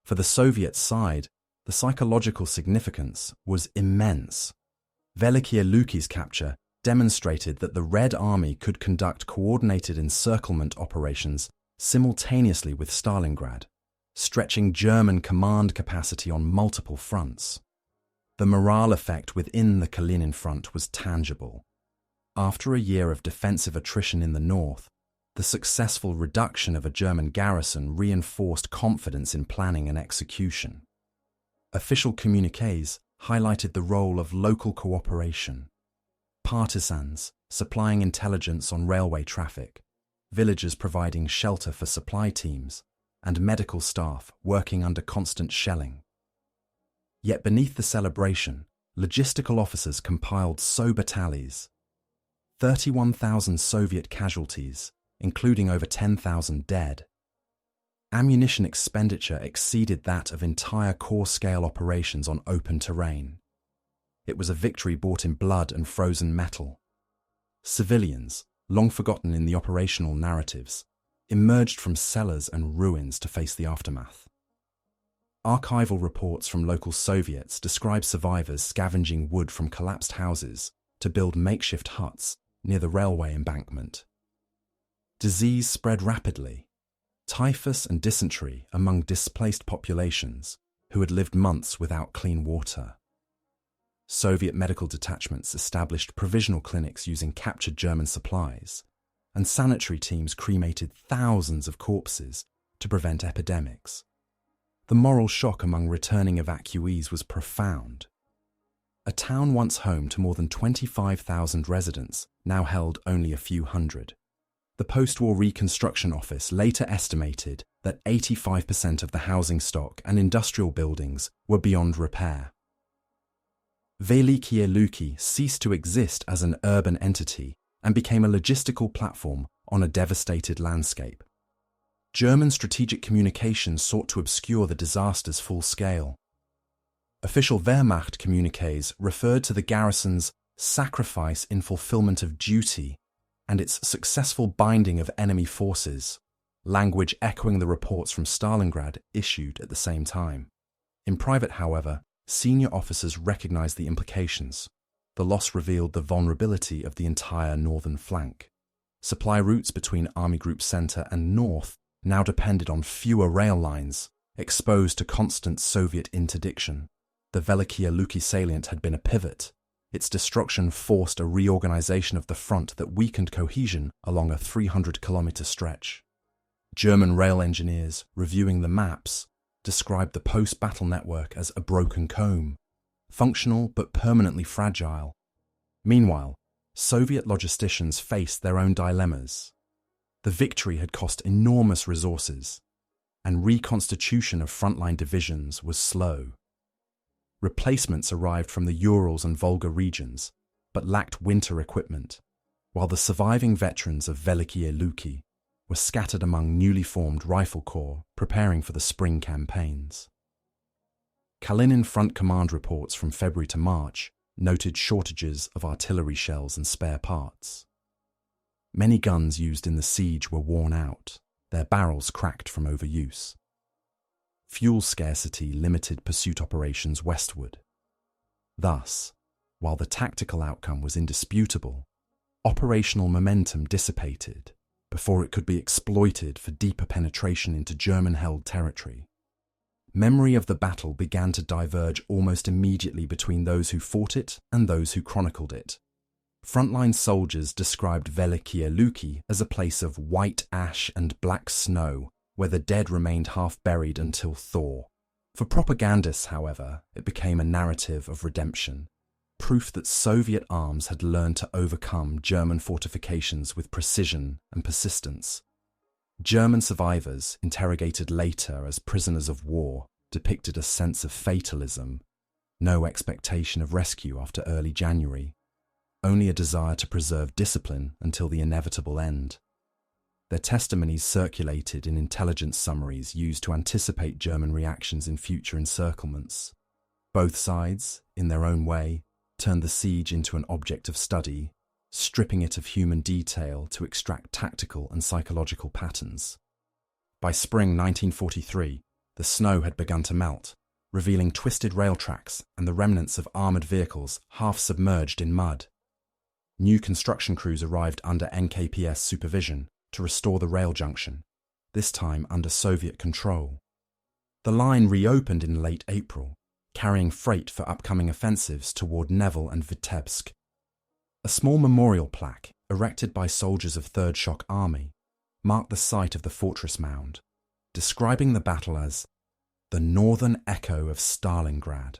For the Soviet side, the psychological significance was immense. Velikiye Luki's capture demonstrated that the Red Army could conduct coordinated encirclement operations simultaneously with Stalingrad, stretching German command capacity on multiple fronts. The morale effect within the Kalinin front was tangible. After a year of defensive attrition in the north, the successful reduction of a German garrison reinforced confidence in planning and execution. Official communiques highlighted the role of local cooperation. Partisans supplying intelligence on railway traffic, villagers providing shelter for supply teams, and medical staff working under constant shelling. Yet beneath the celebration, logistical officers compiled sober tallies. 31,000 Soviet casualties, including over 10,000 dead. Ammunition expenditure exceeded that of entire corps-scale operations on open terrain. It was a victory bought in blood and frozen metal. Civilians, long forgotten in the operational narratives, emerged from cellars and ruins to face the aftermath. Archival reports from local Soviets describe survivors scavenging wood from collapsed houses to build makeshift huts near the railway embankment. Disease spread rapidly. Typhus and dysentery among displaced populations who had lived months without clean water. Soviet medical detachments established provisional clinics using captured German supplies, and sanitary teams cremated thousands of corpses to prevent epidemics. The moral shock among returning evacuees was profound. A town once home to more than 25,000 residents now held only a few hundred. The post-war Reconstruction Office later estimated that 85% of the housing stock and industrial buildings were beyond repair. Velikiye Luki ceased to exist as an urban entity and became a logistical platform on a devastated landscape. German strategic communications sought to obscure the disaster's full scale. Official Wehrmacht communiques referred to the garrison's sacrifice in fulfillment of duty and its successful binding of enemy forces, language echoing the reports from Stalingrad issued at the same time. In private, however, senior officers recognized the implications. The loss revealed the vulnerability of the entire northern flank. Supply routes between Army Group Center and North now depended on fewer rail lines, exposed to constant Soviet interdiction. The Velikiye Luki salient had been a pivot. Its destruction forced a reorganization of the front that weakened cohesion along a 300-kilometer stretch. German rail engineers, reviewing the maps, described the post-battle network as a broken comb, functional but permanently fragile. Meanwhile, Soviet logisticians faced their own dilemmas. The victory had cost enormous resources, and reconstitution of frontline divisions was slow. Replacements arrived from the Urals and Volga regions, but lacked winter equipment, while the surviving veterans of Velikiye Luki were scattered among newly formed rifle corps preparing for the spring campaigns. Kalinin Front Command reports from February to March noted shortages of artillery shells and spare parts. Many guns used in the siege were worn out, their barrels cracked from overuse. Fuel scarcity limited pursuit operations westward. Thus, while the tactical outcome was indisputable, operational momentum dissipated before it could be exploited for deeper penetration into German-held territory. Memory of the battle began to diverge almost immediately between those who fought it and those who chronicled it. Frontline soldiers described Velikiye Luki as a place of white ash and black snow, where the dead remained half buried until thaw. For propagandists, however, it became a narrative of redemption, proof that Soviet arms had learned to overcome German fortifications with precision and persistence. German survivors, interrogated later as prisoners of war, depicted a sense of fatalism, no expectation of rescue after early January, only a desire to preserve discipline until the inevitable end. Their testimonies circulated in intelligence summaries used to anticipate German reactions in future encirclements. Both sides, in their own way, turned the siege into an object of study, stripping it of human detail to extract tactical and psychological patterns. By spring 1943, the snow had begun to melt, revealing twisted rail tracks and the remnants of armoured vehicles half submerged in mud. New construction crews arrived under NKPS supervision to restore the rail junction, this time under Soviet control. The line reopened in late April, carrying freight for upcoming offensives toward Nevel and Vitebsk. A small memorial plaque, erected by soldiers of 3rd Shock Army, marked the site of the fortress mound, describing the battle as the northern echo of Stalingrad.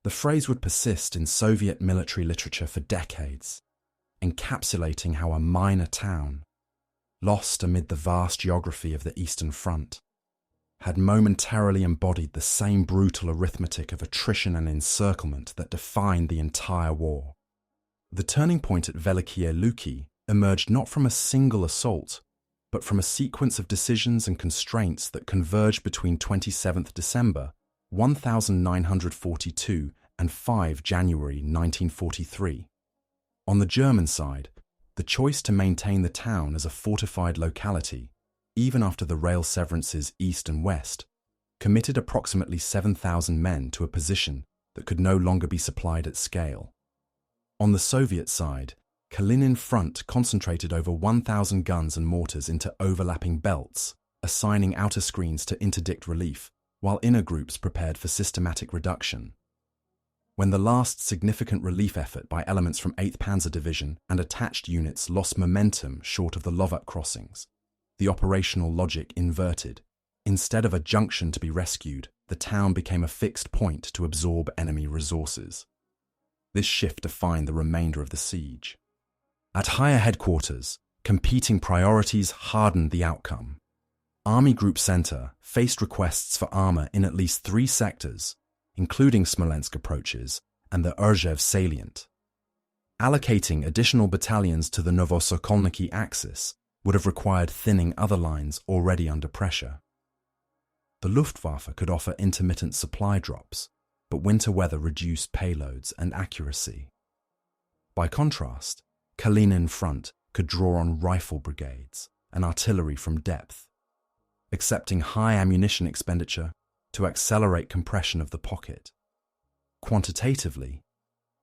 The phrase would persist in Soviet military literature for decades, encapsulating how a minor town, lost amid the vast geography of the Eastern Front, had momentarily embodied the same brutal arithmetic of attrition and encirclement that defined the entire war. The turning point at Velikiye Luki emerged not from a single assault, but from a sequence of decisions and constraints that converged between 27th December 1942 and 5 January 1943. On the German side, the choice to maintain the town as a fortified locality, even after the rail severances east and west, committed approximately 7,000 men to a position that could no longer be supplied at scale. On the Soviet side, Kalinin Front concentrated over 1,000 guns and mortars into overlapping belts, assigning outer screens to interdict relief, while inner groups prepared for systematic reduction. When the last significant relief effort by elements from 8th Panzer Division and attached units lost momentum short of the Lovak crossings, the operational logic inverted. Instead of a junction to be rescued, the town became a fixed point to absorb enemy resources. This shift defined the remainder of the siege. At higher headquarters, competing priorities hardened the outcome. Army Group Center faced requests for armor in at least 3 sectors, including Smolensk approaches and the Urzhev salient. Allocating additional battalions to the Novosokolniki axis would have required thinning other lines already under pressure. The Luftwaffe could offer intermittent supply drops, but winter weather reduced payloads and accuracy. By contrast, Kalinin front could draw on rifle brigades and artillery from depth, accepting high ammunition expenditure to accelerate compression of the pocket. Quantitatively,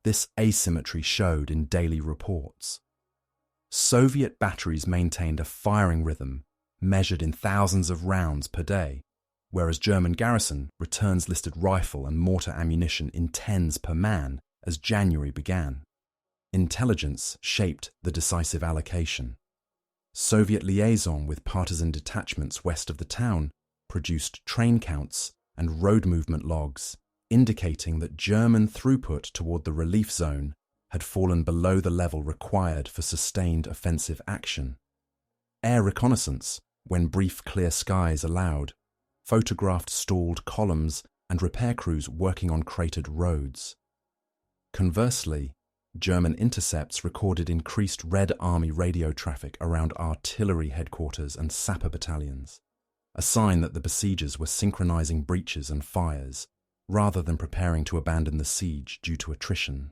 this asymmetry showed in daily reports. Soviet batteries maintained a firing rhythm measured in thousands of rounds per day, whereas German garrison returns listed rifle and mortar ammunition in tens per man as January began. Intelligence shaped the decisive allocation. Soviet liaison with partisan detachments west of the town produced train counts and road movement logs, indicating that German throughput toward the relief zone had fallen below the level required for sustained offensive action. Air reconnaissance, when brief clear skies allowed, photographed stalled columns and repair crews working on cratered roads. Conversely, German intercepts recorded increased Red Army radio traffic around artillery headquarters and sapper battalions, a sign that the besiegers were synchronizing breaches and fires, rather than preparing to abandon the siege due to attrition.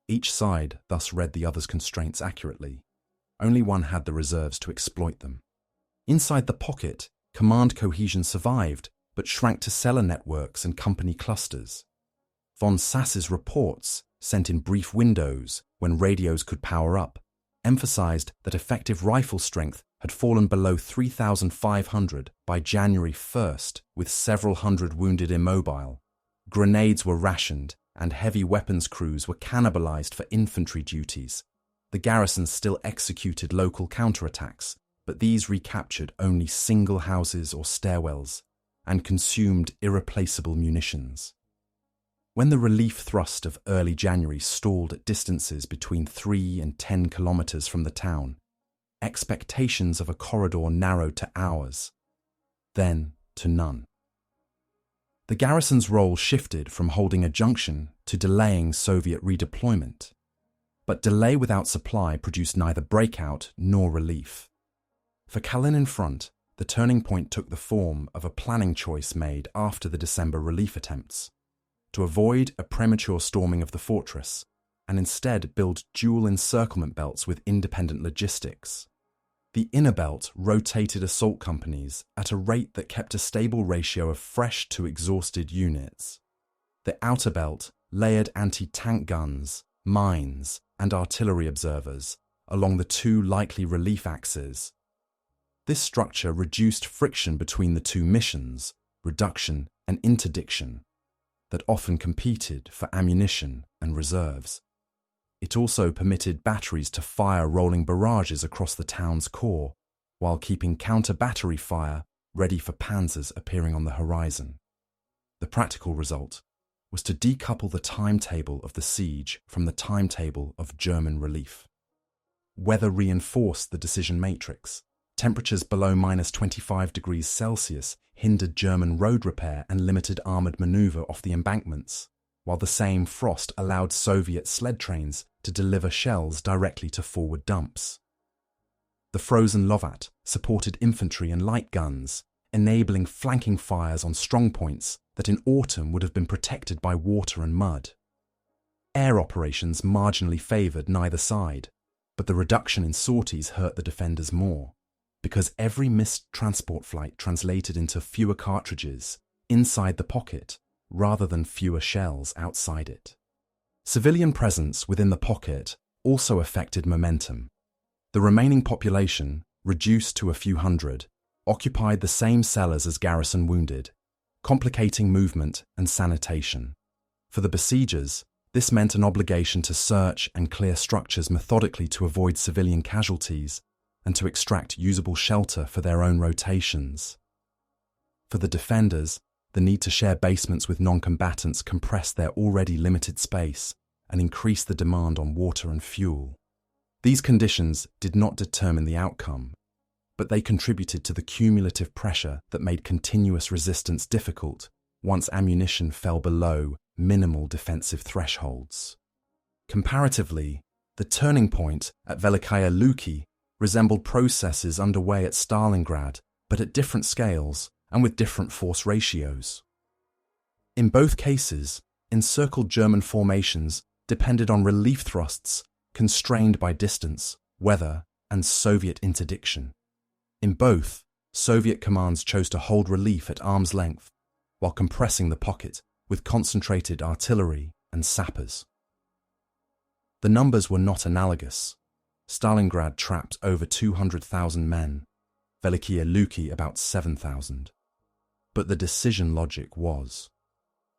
Each side thus read the other's constraints accurately. Only one had the reserves to exploit them. Inside the pocket, command cohesion survived, but shrank to cellar networks and company clusters. Von Sass's reports, sent in brief windows when radios could power up, emphasized that effective rifle strength had fallen below 3,500 by January 1st, with several hundred wounded immobile. Grenades were rationed, and heavy weapons crews were cannibalized for infantry duties. The garrison still executed local counterattacks, but these recaptured only single houses or stairwells and consumed irreplaceable munitions. When the relief thrust of early January stalled at distances between 3 and 10 kilometers from the town, expectations of a corridor narrowed to hours, then to none. The garrison's role shifted from holding a junction to delaying Soviet redeployment. But delay without supply produced neither breakout nor relief. For Kalinin front, the turning point took the form of a planning choice made after the December relief attempts, to avoid a premature storming of the fortress and instead build dual encirclement belts with independent logistics. The inner belt rotated assault companies at a rate that kept a stable ratio of fresh to exhausted units. The outer belt layered anti-tank guns, mines, and artillery observers along the two likely relief axes. This structure reduced friction between the two missions, reduction and interdiction, that often competed for ammunition and reserves. It also permitted batteries to fire rolling barrages across the town's core, while keeping counter-battery fire ready for panzers appearing on the horizon. The practical result was to decouple the timetable of the siege from the timetable of German relief. Weather reinforced the decision matrix. Temperatures below -25 degrees Celsius hindered German road repair and limited armoured manoeuvre off the embankments, while the same frost allowed Soviet sled trains to deliver shells directly to forward dumps. The frozen Lovat supported infantry and light guns, enabling flanking fires on strongpoints that in autumn would have been protected by water and mud. Air operations marginally favoured neither side, but the reduction in sorties hurt the defenders more, because every missed transport flight translated into fewer cartridges inside the pocket rather than fewer shells outside it. Civilian presence within the pocket also affected momentum. The remaining population, reduced to a few hundred, occupied the same cellars as garrison wounded, complicating movement and sanitation. For the besiegers, this meant an obligation to search and clear structures methodically to avoid civilian casualties and to extract usable shelter for their own rotations. For the defenders, the need to share basements with non-combatants compressed their already limited space and increased the demand on water and fuel. These conditions did not determine the outcome, but they contributed to the cumulative pressure that made continuous resistance difficult once ammunition fell below minimal defensive thresholds. Comparatively, the turning point at Velikiye Luki resembled processes underway at Stalingrad, but at different scales and with different force ratios. In both cases, encircled German formations depended on relief thrusts constrained by distance, weather, and Soviet interdiction. In both, Soviet commands chose to hold relief at arm's length while compressing the pocket with concentrated artillery and sappers. The numbers were not analogous. Stalingrad trapped over 200,000 men, Velikiye Luki about 7,000. But the decision logic was.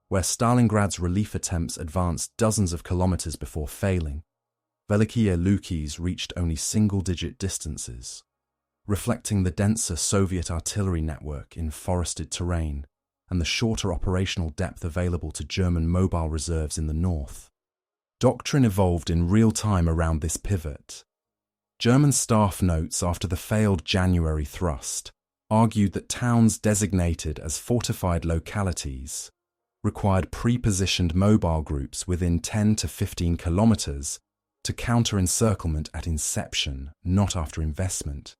Where Stalingrad's relief attempts advanced dozens of kilometers before failing, Velikiye Luki's reached only single-digit distances, reflecting the denser Soviet artillery network in forested terrain and the shorter operational depth available to German mobile reserves in the north. Doctrine evolved in real time around this pivot. German staff notes after the failed January thrust argued that towns designated as fortified localities required pre-positioned mobile groups within 10 to 15 kilometers to counter encirclement at inception, not after investment.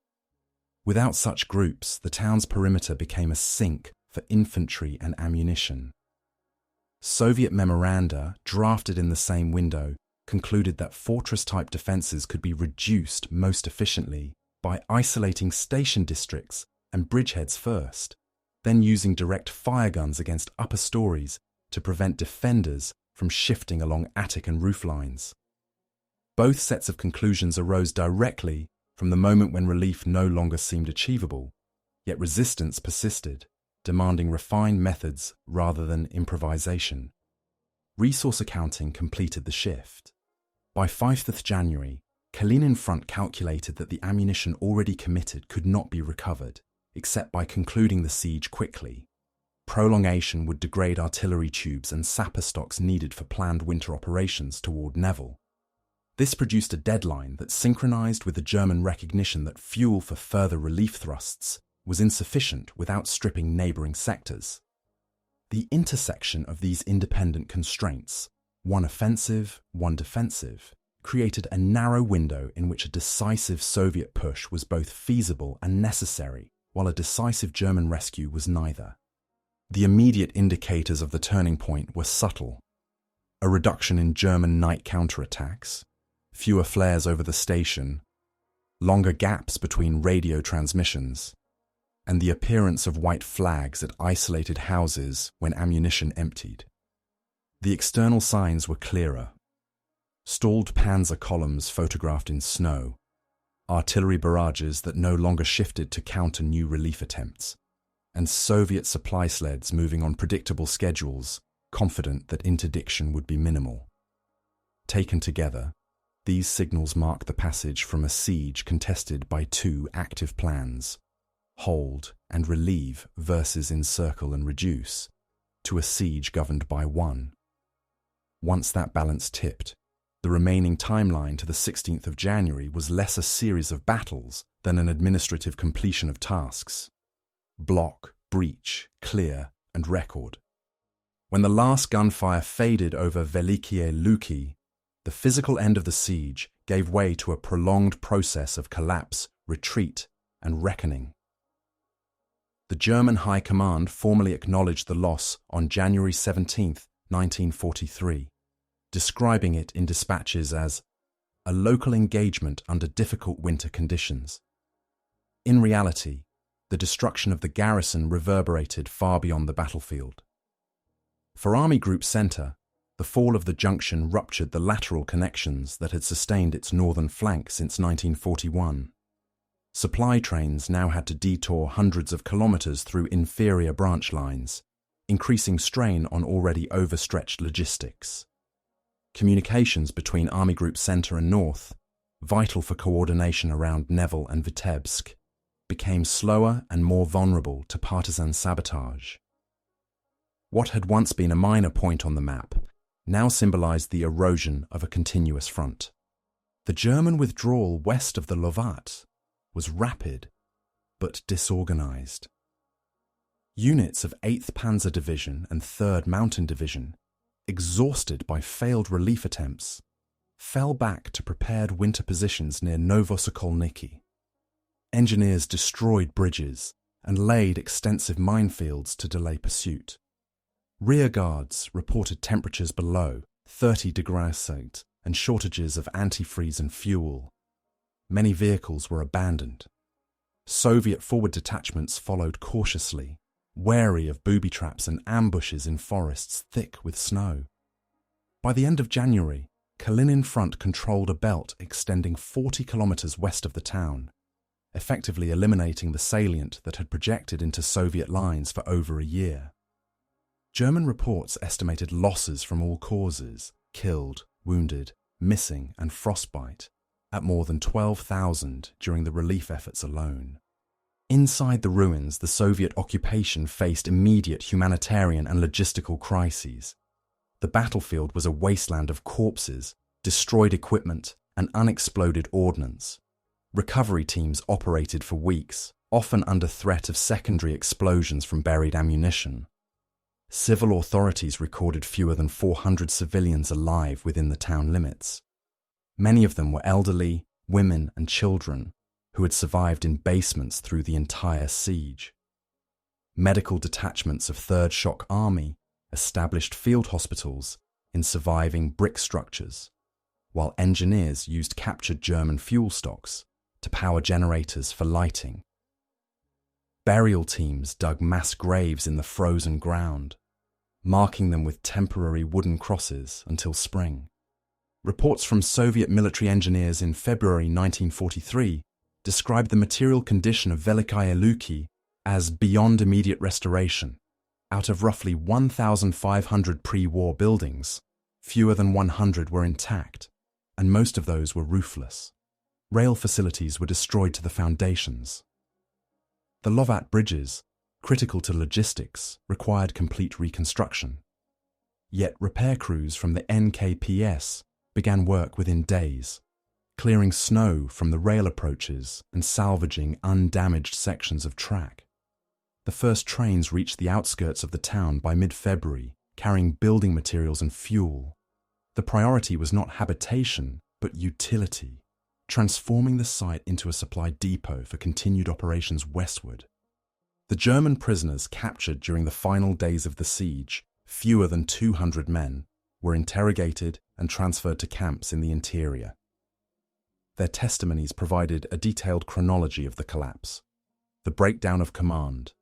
Without such groups, the town's perimeter became a sink for infantry and ammunition. Soviet memoranda, drafted in the same window, concluded that fortress-type defenses could be reduced most efficiently by isolating station districts and bridgeheads first, then using direct fire guns against upper stories to prevent defenders from shifting along attic and roof lines. Both sets of conclusions arose directly from the moment when relief no longer seemed achievable, yet resistance persisted, demanding refined methods rather than improvisation. Resource accounting completed the shift. By 5th January, Kalinin Front calculated that the ammunition already committed could not be recovered, except by concluding the siege quickly. Prolongation would degrade artillery tubes and sapper stocks needed for planned winter operations toward Neville. This produced a deadline that synchronized with the German recognition that fuel for further relief thrusts was insufficient without stripping neighboring sectors. The intersection of these independent constraints, one offensive, one defensive, created a narrow window in which a decisive Soviet push was both feasible and necessary, while a decisive German rescue was neither. The immediate indicators of the turning point were subtle. A reduction in German night counterattacks, fewer flares over the station, longer gaps between radio transmissions, and the appearance of white flags at isolated houses when ammunition emptied. The external signs were clearer. Stalled panzer columns photographed in snow, artillery barrages that no longer shifted to counter new relief attempts, and Soviet supply sleds moving on predictable schedules, confident that interdiction would be minimal. Taken together, these signals mark the passage from a siege contested by two active plans, hold and relieve versus encircle and reduce, to a siege governed by one. Once that balance tipped, the remaining timeline to the 16th of January was less a series of battles than an administrative completion of tasks. Block, breach, clear, and record. When the last gunfire faded over Velikiye Luki, the physical end of the siege gave way to a prolonged process of collapse, retreat, and reckoning. The German High Command formally acknowledged the loss on January 17, 1943, describing it in dispatches as a local engagement under difficult winter conditions. In reality, the destruction of the garrison reverberated far beyond the battlefield. For Army Group Centre, the fall of the junction ruptured the lateral connections that had sustained its northern flank since 1941. Supply trains now had to detour hundreds of kilometres through inferior branch lines, increasing strain on already overstretched logistics. Communications between Army Group Centre and North, vital for coordination around Neville and Vitebsk, became slower and more vulnerable to partisan sabotage. What had once been a minor point on the map now symbolised the erosion of a continuous front. The German withdrawal west of the Lovat was rapid but disorganised. Units of 8th Panzer Division and 3rd Mountain Division exhausted by failed relief attempts, fell back to prepared winter positions near Novosokolniki. Engineers destroyed bridges and laid extensive minefields to delay pursuit. Rear guards reported temperatures below 30 degrees Celsius and shortages of antifreeze and fuel. Many vehicles were abandoned. Soviet forward detachments followed cautiously, wary of booby traps and ambushes in forests thick with snow. By the end of January, Kalinin Front controlled a belt extending 40 kilometers west of the town, effectively eliminating the salient that had projected into Soviet lines for over a year. German reports estimated losses from all causes, killed, wounded, missing and frostbite, at more than 12,000 during the relief efforts alone. Inside the ruins, the Soviet occupation faced immediate humanitarian and logistical crises. The battlefield was a wasteland of corpses, destroyed equipment, and unexploded ordnance. Recovery teams operated for weeks, often under threat of secondary explosions from buried ammunition. Civil authorities recorded fewer than 400 civilians alive within the town limits. Many of them were elderly, women, and children who had survived in basements through the entire siege. Medical detachments of 3rd Shock Army established field hospitals in surviving brick structures, while engineers used captured German fuel stocks to power generators for lighting. Burial teams dug mass graves in the frozen ground, marking them with temporary wooden crosses until spring. Reports from Soviet military engineers in February 1943 described the material condition of Velikiye Luki as beyond immediate restoration. Out of roughly 1,500 pre-war buildings, fewer than 100 were intact, and most of those were roofless. Rail facilities were destroyed to the foundations. The Lovat bridges, critical to logistics, required complete reconstruction. Yet repair crews from the NKPS began work within days, clearing snow from the rail approaches and salvaging undamaged sections of track. The first trains reached the outskirts of the town by mid-February, carrying building materials and fuel. The priority was not habitation, but utility, transforming the site into a supply depot for continued operations westward. The German prisoners captured during the final days of the siege, fewer than 200 men, were interrogated and transferred to camps in the interior. Their testimonies provided a detailed chronology of the collapse, the breakdown of command,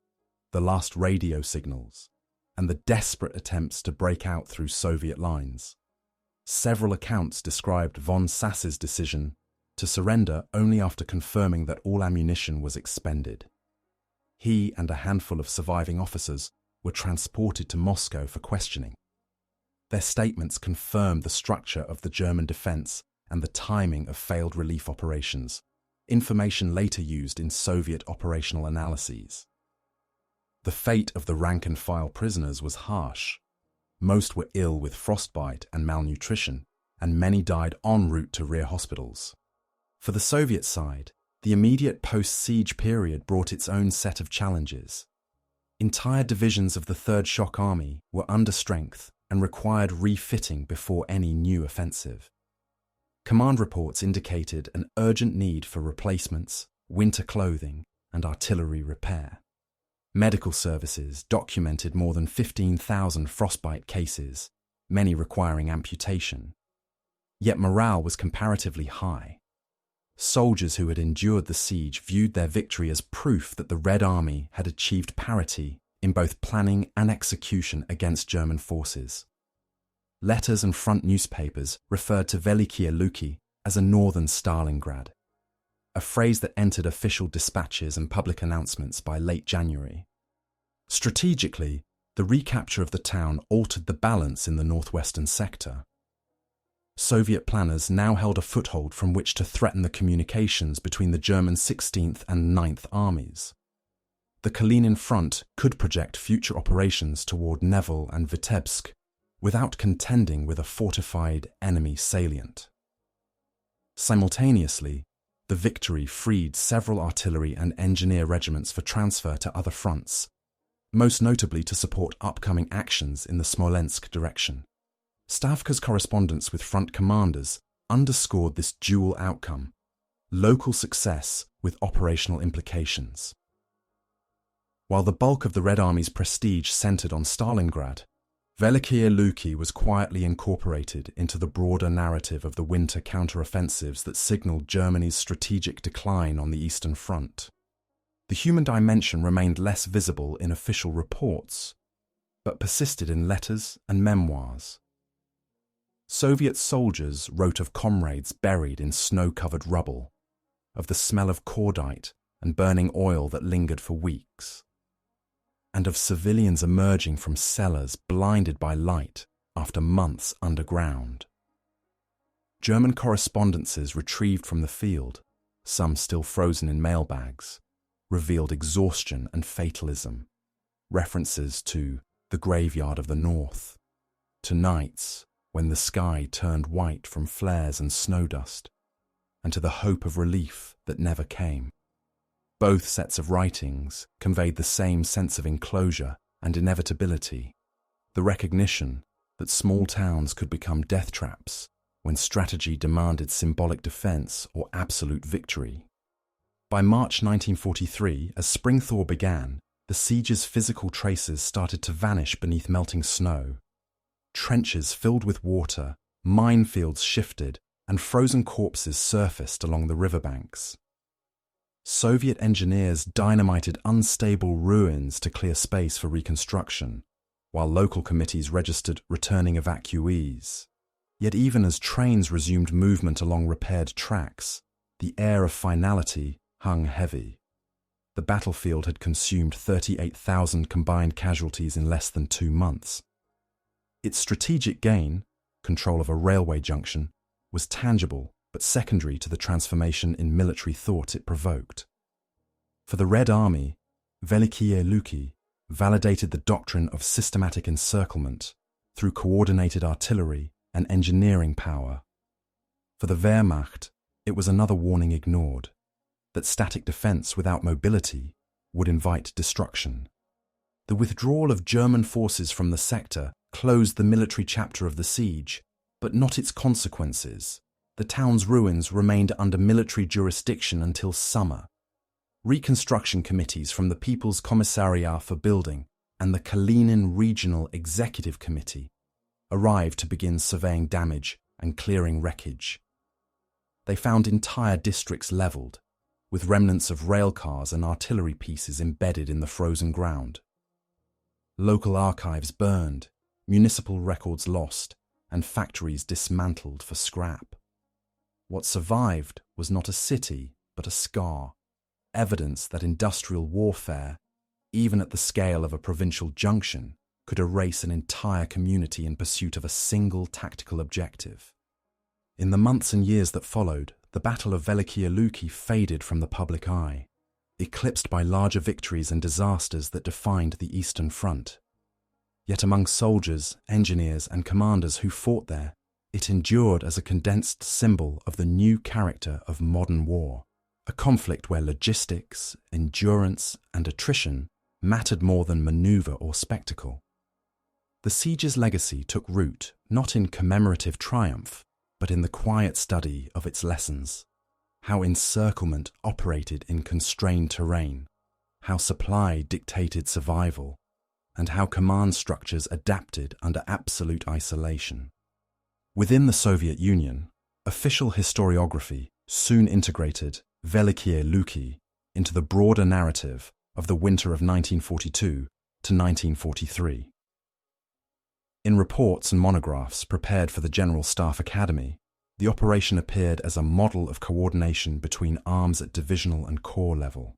the last radio signals, and the desperate attempts to break out through Soviet lines. Several accounts described von Sass's decision to surrender only after confirming that all ammunition was expended. He and a handful of surviving officers were transported to Moscow for questioning. Their statements confirmed the structure of the German defense and the timing of failed relief operations, information later used in Soviet operational analyses. The fate of the rank-and-file prisoners was harsh. Most were ill with frostbite and malnutrition, and many died en route to rear hospitals. For the Soviet side, the immediate post-siege period brought its own set of challenges. Entire divisions of the 3rd Shock Army were under strength and required refitting before any new offensive. Command reports indicated an urgent need for replacements, winter clothing, and artillery repair. Medical services documented more than 15,000 frostbite cases, many requiring amputation. Yet morale was comparatively high. Soldiers who had endured the siege viewed their victory as proof that the Red Army had achieved parity in both planning and execution against German forces. Letters and front newspapers referred to Velikiye Luki as a northern Stalingrad, a phrase that entered official dispatches and public announcements by late January. Strategically, the recapture of the town altered the balance in the northwestern sector. Soviet planners now held a foothold from which to threaten the communications between the German 16th and 9th armies. The Kalinin Front could project future operations toward Nevel and Vitebsk without contending with a fortified enemy salient. Simultaneously, the victory freed several artillery and engineer regiments for transfer to other fronts, most notably to support upcoming actions in the Smolensk direction. Stavka's correspondence with front commanders underscored this dual outcome: local success with operational implications. While the bulk of the Red Army's prestige centered on Stalingrad, Velikiye Luki was quietly incorporated into the broader narrative of the winter counteroffensives that signaled Germany's strategic decline on the Eastern Front. The human dimension remained less visible in official reports, but persisted in letters and memoirs. Soviet soldiers wrote of comrades buried in snow-covered rubble, of the smell of cordite and burning oil that lingered for weeks, and of civilians emerging from cellars blinded by light after months underground. German correspondences retrieved from the field, some still frozen in mailbags, revealed exhaustion and fatalism, references to the graveyard of the North, to nights when the sky turned white from flares and snow dust, and to the hope of relief that never came. Both sets of writings conveyed the same sense of enclosure and inevitability, the recognition that small towns could become death traps when strategy demanded symbolic defense or absolute victory. By March 1943, as spring thaw began, the siege's physical traces started to vanish beneath melting snow. Trenches filled with water, minefields shifted, and frozen corpses surfaced along the riverbanks. Soviet engineers dynamited unstable ruins to clear space for reconstruction, while local committees registered returning evacuees. Yet even as trains resumed movement along repaired tracks, the air of finality hung heavy. The battlefield had consumed 38,000 combined casualties in less than 2 months. Its strategic gain, control of a railway junction, was tangible but secondary to the transformation in military thought it provoked. For the Red Army, Velikiye Luki validated the doctrine of systematic encirclement through coordinated artillery and engineering power. For the Wehrmacht, it was another warning ignored, that static defense without mobility would invite destruction. The withdrawal of German forces from the sector closed the military chapter of the siege, but not its consequences. The town's ruins remained under military jurisdiction until summer. Reconstruction committees from the People's Commissariat for Building and the Kalinin Regional Executive Committee arrived to begin surveying damage and clearing wreckage. They found entire districts leveled, with remnants of railcars and artillery pieces embedded in the frozen ground. Local archives burned, municipal records lost, and factories dismantled for scrap. What survived was not a city, but a scar, evidence that industrial warfare, even at the scale of a provincial junction, could erase an entire community in pursuit of a single tactical objective. In the months and years that followed, the Battle of Velikiye Luki faded from the public eye, eclipsed by larger victories and disasters that defined the Eastern Front. Yet among soldiers, engineers, and commanders who fought there, it endured as a condensed symbol of the new character of modern war, a conflict where logistics, endurance, and attrition mattered more than maneuver or spectacle. The siege's legacy took root not in commemorative triumph, but in the quiet study of its lessons: how encirclement operated in constrained terrain, how supply dictated survival, and how command structures adapted under absolute isolation. Within the Soviet Union, official historiography soon integrated Velikiye Luki into the broader narrative of the winter of 1942 to 1943. In reports and monographs prepared for the General Staff Academy, the operation appeared as a model of coordination between arms at divisional and corps level.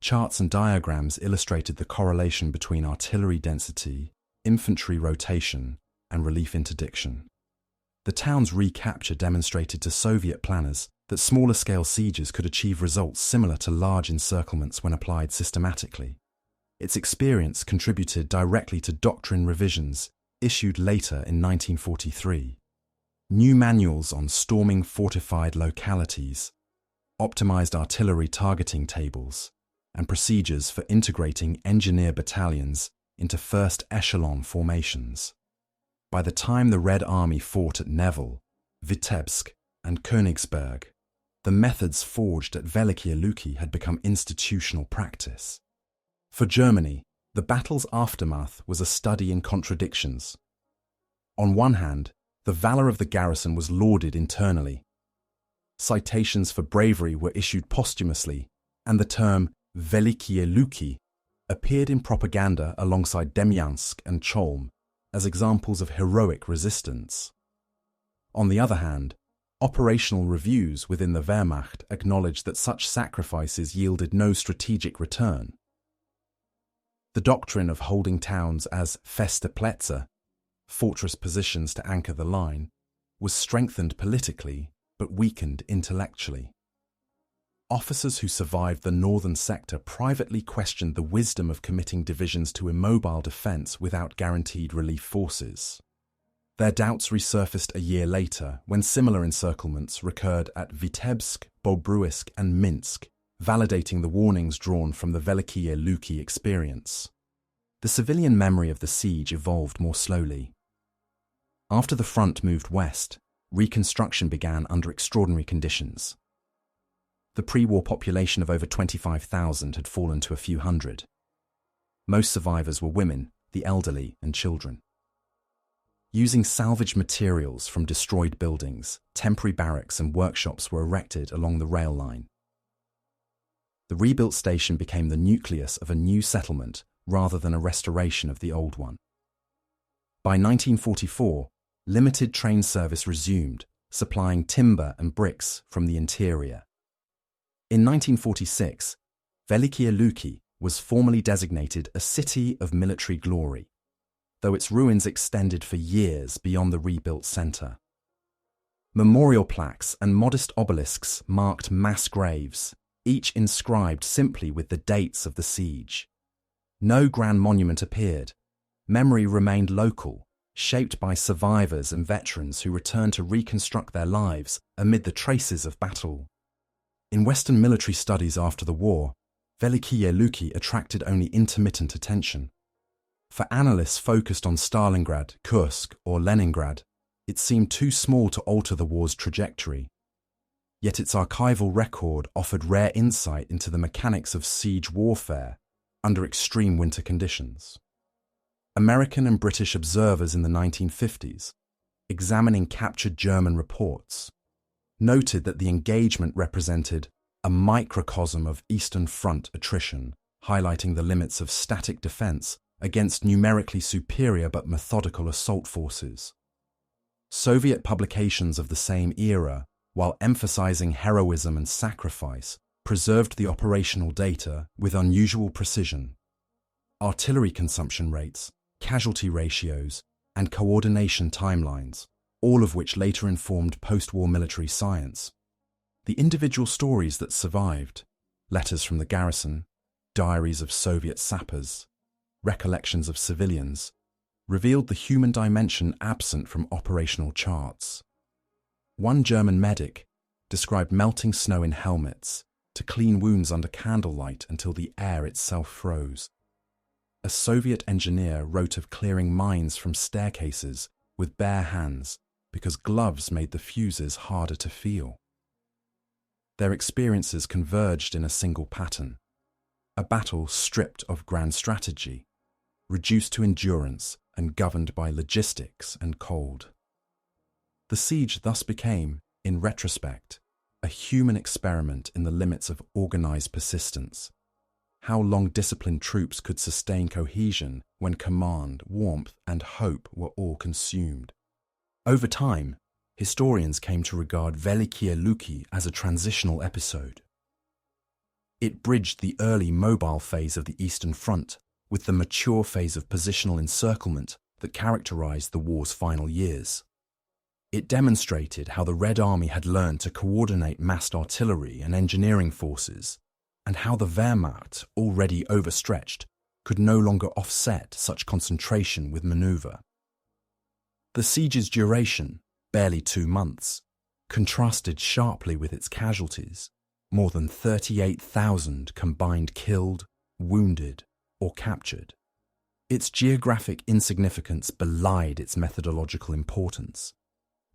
Charts and diagrams illustrated the correlation between artillery density, infantry rotation, and relief interdiction. The town's recapture demonstrated to Soviet planners that smaller-scale sieges could achieve results similar to large encirclements when applied systematically. Its experience contributed directly to Doctrine revisions issued later in 1943. New manuals on storming fortified localities, optimized artillery targeting tables, and procedures for integrating engineer battalions into first echelon formations. By the time the Red Army fought at Nevel, Vitebsk, and Königsberg, the methods forged at Velikiye Luki had become institutional practice. For Germany, the battle's aftermath was a study in contradictions. On one hand, the valor of the garrison was lauded internally. Citations for bravery were issued posthumously, and the term Velikiye Luki appeared in propaganda alongside Demyansk and Cholm as examples of heroic resistance. On the other hand, operational reviews within the Wehrmacht acknowledged that such sacrifices yielded no strategic return. The doctrine of holding towns as feste Plätze, fortress positions to anchor the line, was strengthened politically but weakened intellectually. Officers who survived the northern sector privately questioned the wisdom of committing divisions to immobile defense without guaranteed relief forces. Their doubts resurfaced a year later when similar encirclements recurred at Vitebsk, Bobruisk, and Minsk, validating the warnings drawn from the Velikiye Luki experience. The civilian memory of the siege evolved more slowly. After the front moved west, Reconstruction began under extraordinary conditions. The pre-war population of over 25,000 had fallen to a few hundred. Most survivors were women, the elderly, and children. Using salvaged materials from destroyed buildings, temporary barracks and workshops were erected along the rail line. The rebuilt station became the nucleus of a new settlement rather than a restoration of the old one. By 1944, limited train service resumed, supplying timber and bricks from the interior. In 1946, Velikiye Luki was formally designated a city of military glory, though its ruins extended for years beyond the rebuilt centre. Memorial plaques and modest obelisks marked mass graves, each inscribed simply with the dates of the siege. No grand monument appeared. Memory remained local, shaped by survivors and veterans who returned to reconstruct their lives amid the traces of battle. In Western military studies after the war, Velikiye Luki attracted only intermittent attention. For analysts focused on Stalingrad, Kursk, or Leningrad, it seemed too small to alter the war's trajectory. Yet its archival record offered rare insight into the mechanics of siege warfare under extreme winter conditions. American and British observers in the 1950s, examining captured German reports, noted that the engagement represented a microcosm of Eastern Front attrition, highlighting the limits of static defense against numerically superior but methodical assault forces. Soviet publications of the same era, while emphasizing heroism and sacrifice, preserved the operational data with unusual precision. Artillery consumption rates, casualty ratios, and coordination timelines, all of which later informed post-war military science. The individual stories that survived, letters from the garrison, diaries of Soviet sappers, recollections of civilians, revealed the human dimension absent from operational charts. One German medic described melting snow in helmets to clean wounds under candlelight until the air itself froze. A Soviet engineer wrote of clearing mines from staircases with bare hands because gloves made the fuses harder to feel. Their experiences converged in a single pattern: a battle stripped of grand strategy, reduced to endurance and governed by logistics and cold. The siege thus became, in retrospect, a human experiment in the limits of organized persistence. How long disciplined troops could sustain cohesion when command, warmth, and hope were all consumed. Over time, historians came to regard Velikiye Luki as a transitional episode. It bridged the early mobile phase of the Eastern Front with the mature phase of positional encirclement that characterized the war's final years. It demonstrated how the Red Army had learned to coordinate massed artillery and engineering forces, and how the Wehrmacht, already overstretched, could no longer offset such concentration with maneuver. The siege's duration, barely 2 months, contrasted sharply with its casualties: more than 38,000 combined killed, wounded, or captured. Its geographic insignificance belied its methodological importance.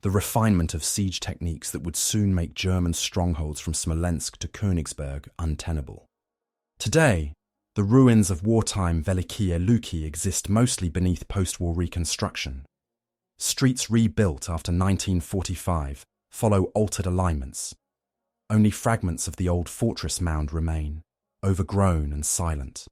The refinement of siege techniques that would soon make German strongholds from Smolensk to Königsberg untenable. Today, the ruins of wartime Velikiye Luki exist mostly beneath post-war reconstruction. Streets rebuilt after 1945 follow altered alignments. Only fragments of the old fortress mound remain, overgrown and silent.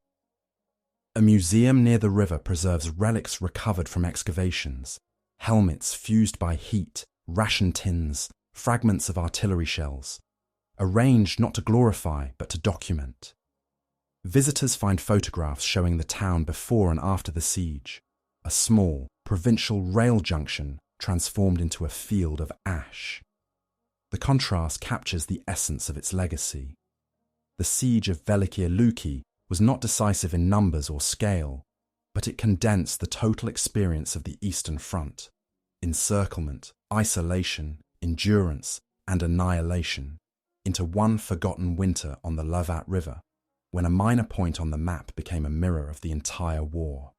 A museum near the river preserves relics recovered from excavations, helmets fused by heat, ration tins, fragments of artillery shells, arranged not to glorify but to document. Visitors find photographs showing the town before and after the siege, a small, provincial rail junction transformed into a field of ash. The contrast captures the essence of its legacy. The siege of Velikiye Luki was not decisive in numbers or scale, but it condensed the total experience of the Eastern Front: encirclement, isolation, endurance, and annihilation, into one forgotten winter on the Lovat River, when a minor point on the map became a mirror of the entire war.